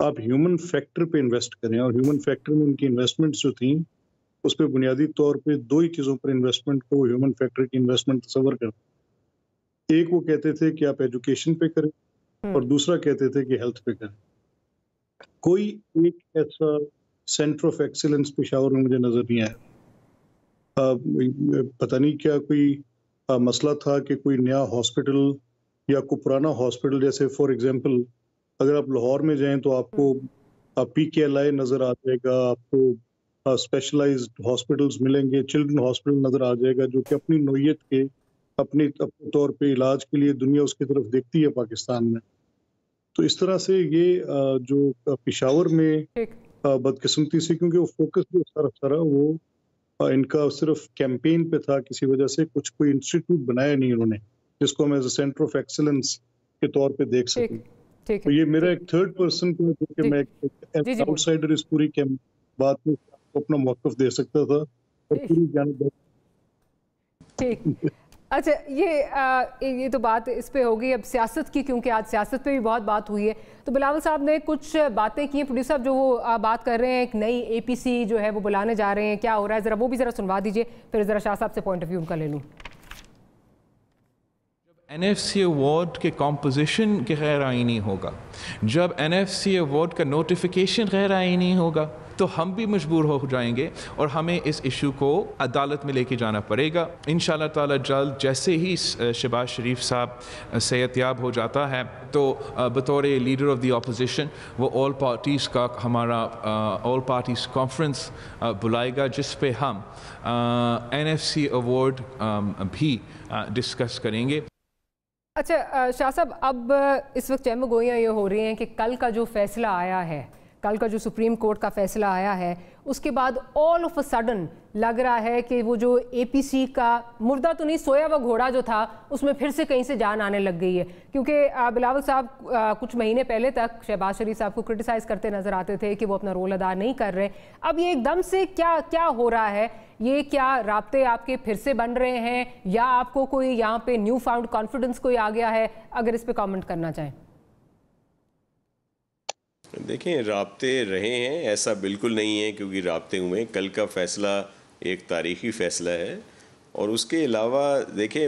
आप ह्यूमन फैक्टर पे इन्वेस्ट करें। और ह्यूमन फैक्टर में उनकी इन्वेस्टमेंट्स जो थी उस पर बुनियादी तौर पे 2 ही चीज़ों पर इन्वेस्टमेंट को ह्यूमन फैक्टर की इन्वेस्टमेंट तस्वर करते। एक वो कहते थे कि आप एजुकेशन पे करें और दूसरा कहते थे कि हेल्थ पे करें। कोई एक ऐसा सेंटर ऑफ एक्सीलेंस पेशावर में मुझे नजर नहीं आया। पता नहीं क्या कोई मसला था कि कोई नया हॉस्पिटल या कोई पुराना हॉस्पिटल, जैसे फॉर एग्जांपल अगर आप लाहौर में जाएं तो आपको PKLI नजर आ जाएगा, आपको स्पेशलाइज्ड हॉस्पिटल्स मिलेंगे, चिल्ड्रन हॉस्पिटल नजर आ जाएगा जो कि अपनी नौयत के अपने तौर पे इलाज के लिए दुनिया उसकी तरफ देखती है पाकिस्तान में। तो इस तरह से ये जो पेशावर में बदकिस्मती से, क्योंकि वो फोकस जो सारा वो इनका सिर्फ कैंपेन पे था, किसी वजह से कुछ कोई इंस्टीट्यूट बनाया नहीं उन्होंने जिसको हम as a centre of excellence के तौर पे देख सकें। तो ये मेरा एक थर्ड पर्सन का, जो कि मैं एक आउटसाइडर इस पूरी बात में अपना मौक़िफ़ दे सकता था और पूरी जानकारी। ठीक, अच्छा ये तो बात इस पे होगी। अब सियासत की, क्योंकि आज सियासत पे भी बहुत बात हुई है, तो बिलावल साहब ने कुछ बातें की हैं। प्रोड्यूसर साहब जो वो बात कर रहे हैं, एक नई APC जो है वो बुलाने जा रहे हैं, क्या हो रहा है, ज़रा वो भी ज़रा सुनवा दीजिए, फिर ज़रा शाह साहब से पॉइंट ऑफ व्यू उनका ले लूँ। NFC अवार्ड के कॉम्पोजिशन के गैर आइनी होगा, जब NFC अवार्ड का नोटिफिकेशन गैर आइनी होगा, तो हम भी मजबूर हो जाएंगे और हमें इस इशू को अदालत में लेके जाना पड़ेगा। इंशाअल्लाह ताला जल्द जैसे ही शहबाज शरीफ साहब सेहतयाब हो जाता है तो बतौर लीडर ऑफ द अपोजिशन वो ऑल पार्टीज़ का हमारा ऑल पार्टीज़ कॉन्फ्रेंस बुलाएगा, जिस पे हम NFC अवार्ड भी डिस्कस करेंगे। अच्छा शाह साहब, अब इस वक्त चहम गोइयाँ ये हो रही हैं कि कल का जो फैसला आया है, कल का जो सुप्रीम कोर्ट का फैसला आया है, उसके बाद ऑल ऑफ अ सडन लग रहा है कि वो जो APC का मुर्दा तो नहीं, सोया हुआ घोड़ा जो था, उसमें फिर से कहीं से जान आने लग गई है। क्योंकि बिलावल साहब कुछ महीने पहले तक शहबाज शरीफ साहब को क्रिटिसाइज़ करते नज़र आते थे कि वो अपना रोल अदा नहीं कर रहे। अब ये एकदम से क्या हो रहा है? ये क्या राब्ते आपके फिर से बन रहे हैं, या आपको कोई यहाँ पे न्यू फाउंड कॉन्फिडेंस कोई आ गया है? अगर इस पर कॉमेंट करना चाहें। देखें, राब्ते रहे हैं ऐसा बिल्कुल नहीं है, क्योंकि राब्ते हुए। कल का फ़ैसला एक तारीख़ी फ़ैसला है। और उसके अलावा देखें,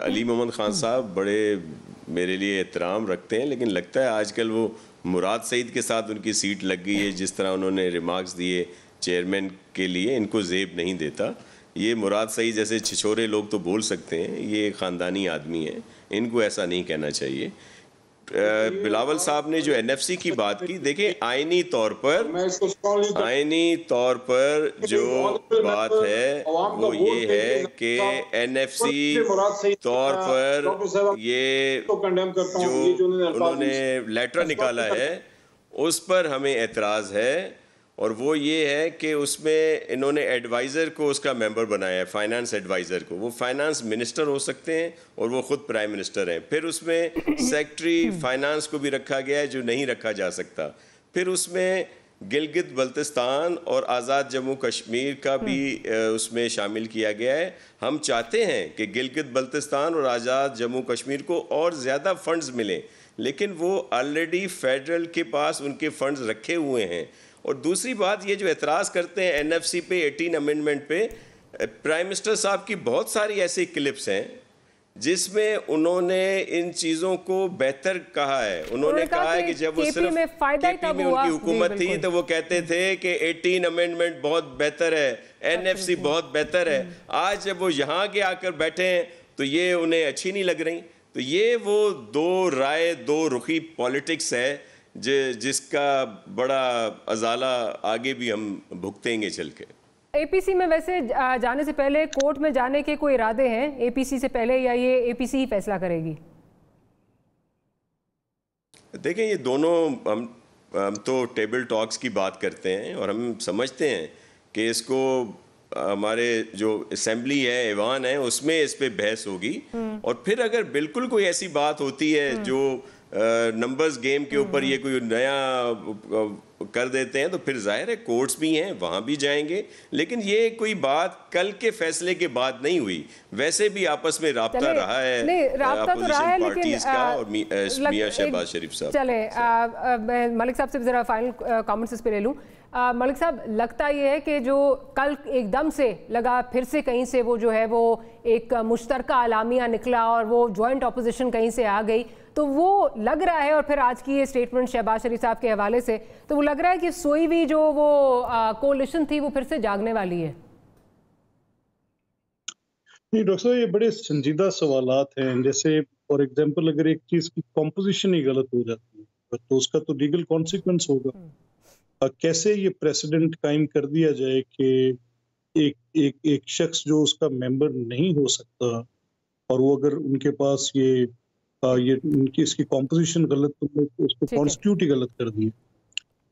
अली मोहम्मद ख़ान साहब बड़े मेरे लिए एहतराम रखते हैं, लेकिन लगता है आजकल वो मुराद सईद के साथ उनकी सीट लग गई है। जिस तरह उन्होंने रिमार्क्स दिए चेयरमैन के लिए, इनको ज़ेब नहीं देता। ये मुराद सईद जैसे छिछोरे लोग तो बोल सकते हैं, ये ख़ानदानी आदमी है, इनको ऐसा नहीं कहना चाहिए। बिलावल साहब ने जो NFC की बात की, देखिए आईनी तौर पर जो बात है वो ये है कि NFC तौर पर ये जो उन्होंने लेटर निकाला है उस पर हमें एतराज़ है। और वो ये है कि उसमें इन्होंने एडवाइज़र को उसका मेंबर बनाया है, फाइनेंस एडवाइज़र को। वो फाइनेंस मिनिस्टर हो सकते हैं और वो ख़ुद प्राइम मिनिस्टर हैं। फिर उसमें सेक्रेटरी फाइनेंस को भी रखा गया है जो नहीं रखा जा सकता। फिर उसमें गिलगित बल्तिस्तान और आज़ाद जम्मू कश्मीर का भी उसमें शामिल किया गया है। हम चाहते हैं कि गिलगित बल्तिस्तान और आज़ाद जम्मू कश्मीर को और ज़्यादा फंड्स मिलें, लेकिन वो ऑलरेडी फेडरल के पास उनके फंड्स रखे हुए हैं। और दूसरी बात, ये जो एतराज़ करते हैं NFC पे, 18 अमेंडमेंट पे, प्राइम मिनिस्टर साहब की बहुत सारी ऐसी क्लिप्स हैं जिसमें उन्होंने इन चीज़ों को बेहतर कहा है। उन्होंने कहा है कि जब वो सिर्फ KP में उनकी हुकूमत थी तो वो कहते थे कि 18 अमेंडमेंट बहुत बेहतर है, NFC बहुत बेहतर है। आज जब वो यहाँ के आकर बैठे हैं तो ये उन्हें अच्छी नहीं लग रही। तो ये वो दो राय, दो रुखी पॉलिटिक्स है जिसका बड़ा अजाला आगे भी हम भुगतेंगे चल के। APC में वैसे जाने से पहले कोर्ट में जाने के कोई इरादे हैं APC से पहले, या ये APC ही फैसला करेगी? देखें, ये दोनों हम तो टेबल टॉक्स की बात करते हैं और हम समझते हैं कि इसको हमारे जो असेंबली है, ऐवान है, उसमें इस पे बहस होगी। और फिर अगर बिल्कुल कोई ऐसी बात होती है जो नंबर्स गेम के ऊपर ये कोई नया कर देते हैं तो फिर जाहिर है कोर्ट्स भी हैं, वहाँ भी जाएंगे। लेकिन ये कोई बात कल के फैसले के बाद नहीं हुई। वैसे भी आपस में राब्ता रहा है अपोजिशन पार्टीज का और मियां शहबाज शरीफ साहब। चले मैं मलिक साहब से ज़रा फाइनल कमेंट्स इस पे ले लूँ। मलिक साहब, लगता ये है कि जो कल एकदम से लगा फिर से कहीं से वो जो है वो एक मुश्तरका आलामिया निकला और वो जॉइंट अपोजिशन कहीं से आ गई, तो वो लग रहा है, और फिर आज की ये स्टेटमेंट शहबाज शरीफ साहब के हवाले से, तो वो लग रहा है कि सोई हुई जो वो कोलिशन थी वो फिर से जागने वाली है। नहीं डॉक्टर साहब, ये बड़े संजीदा सवालात हैं। जैसे फॉर एग्जांपल अगर एक चीज की कॉम्पोजिशन ही गलत हो जाती है तो उसका तो लीगल कॉन्सिक्वेंस होगा। कैसे ये प्रेसिडेंट कायम कर दिया जाए कि एक शख्स जो उसका मेंबर नहीं हो सकता और वो अगर उनके पास ये उनकी इसकी कॉम्पोजिशन गलत, तो उसको कॉन्स्टिट्यूट ही गलत कर दिया।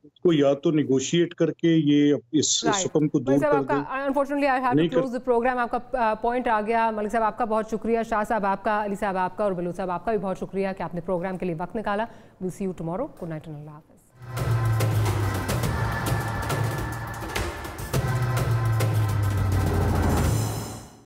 उसको या तो निगोशिएट करके ये इस हुक्म को दूर कर दे। Unfortunately I have to close the program. आपका पॉइंट आ गया। मलिक साहब आपका बहुत शुक्रिया, शाह साहब आपका, अली साहब आपका और बलूच साहब आपका भी बहुत शुक्रिया कि आपने प्रोग्राम के लिए वक्त निकाला। Will see you tomorrow. Good night and अल्लाह हाफ़िज़।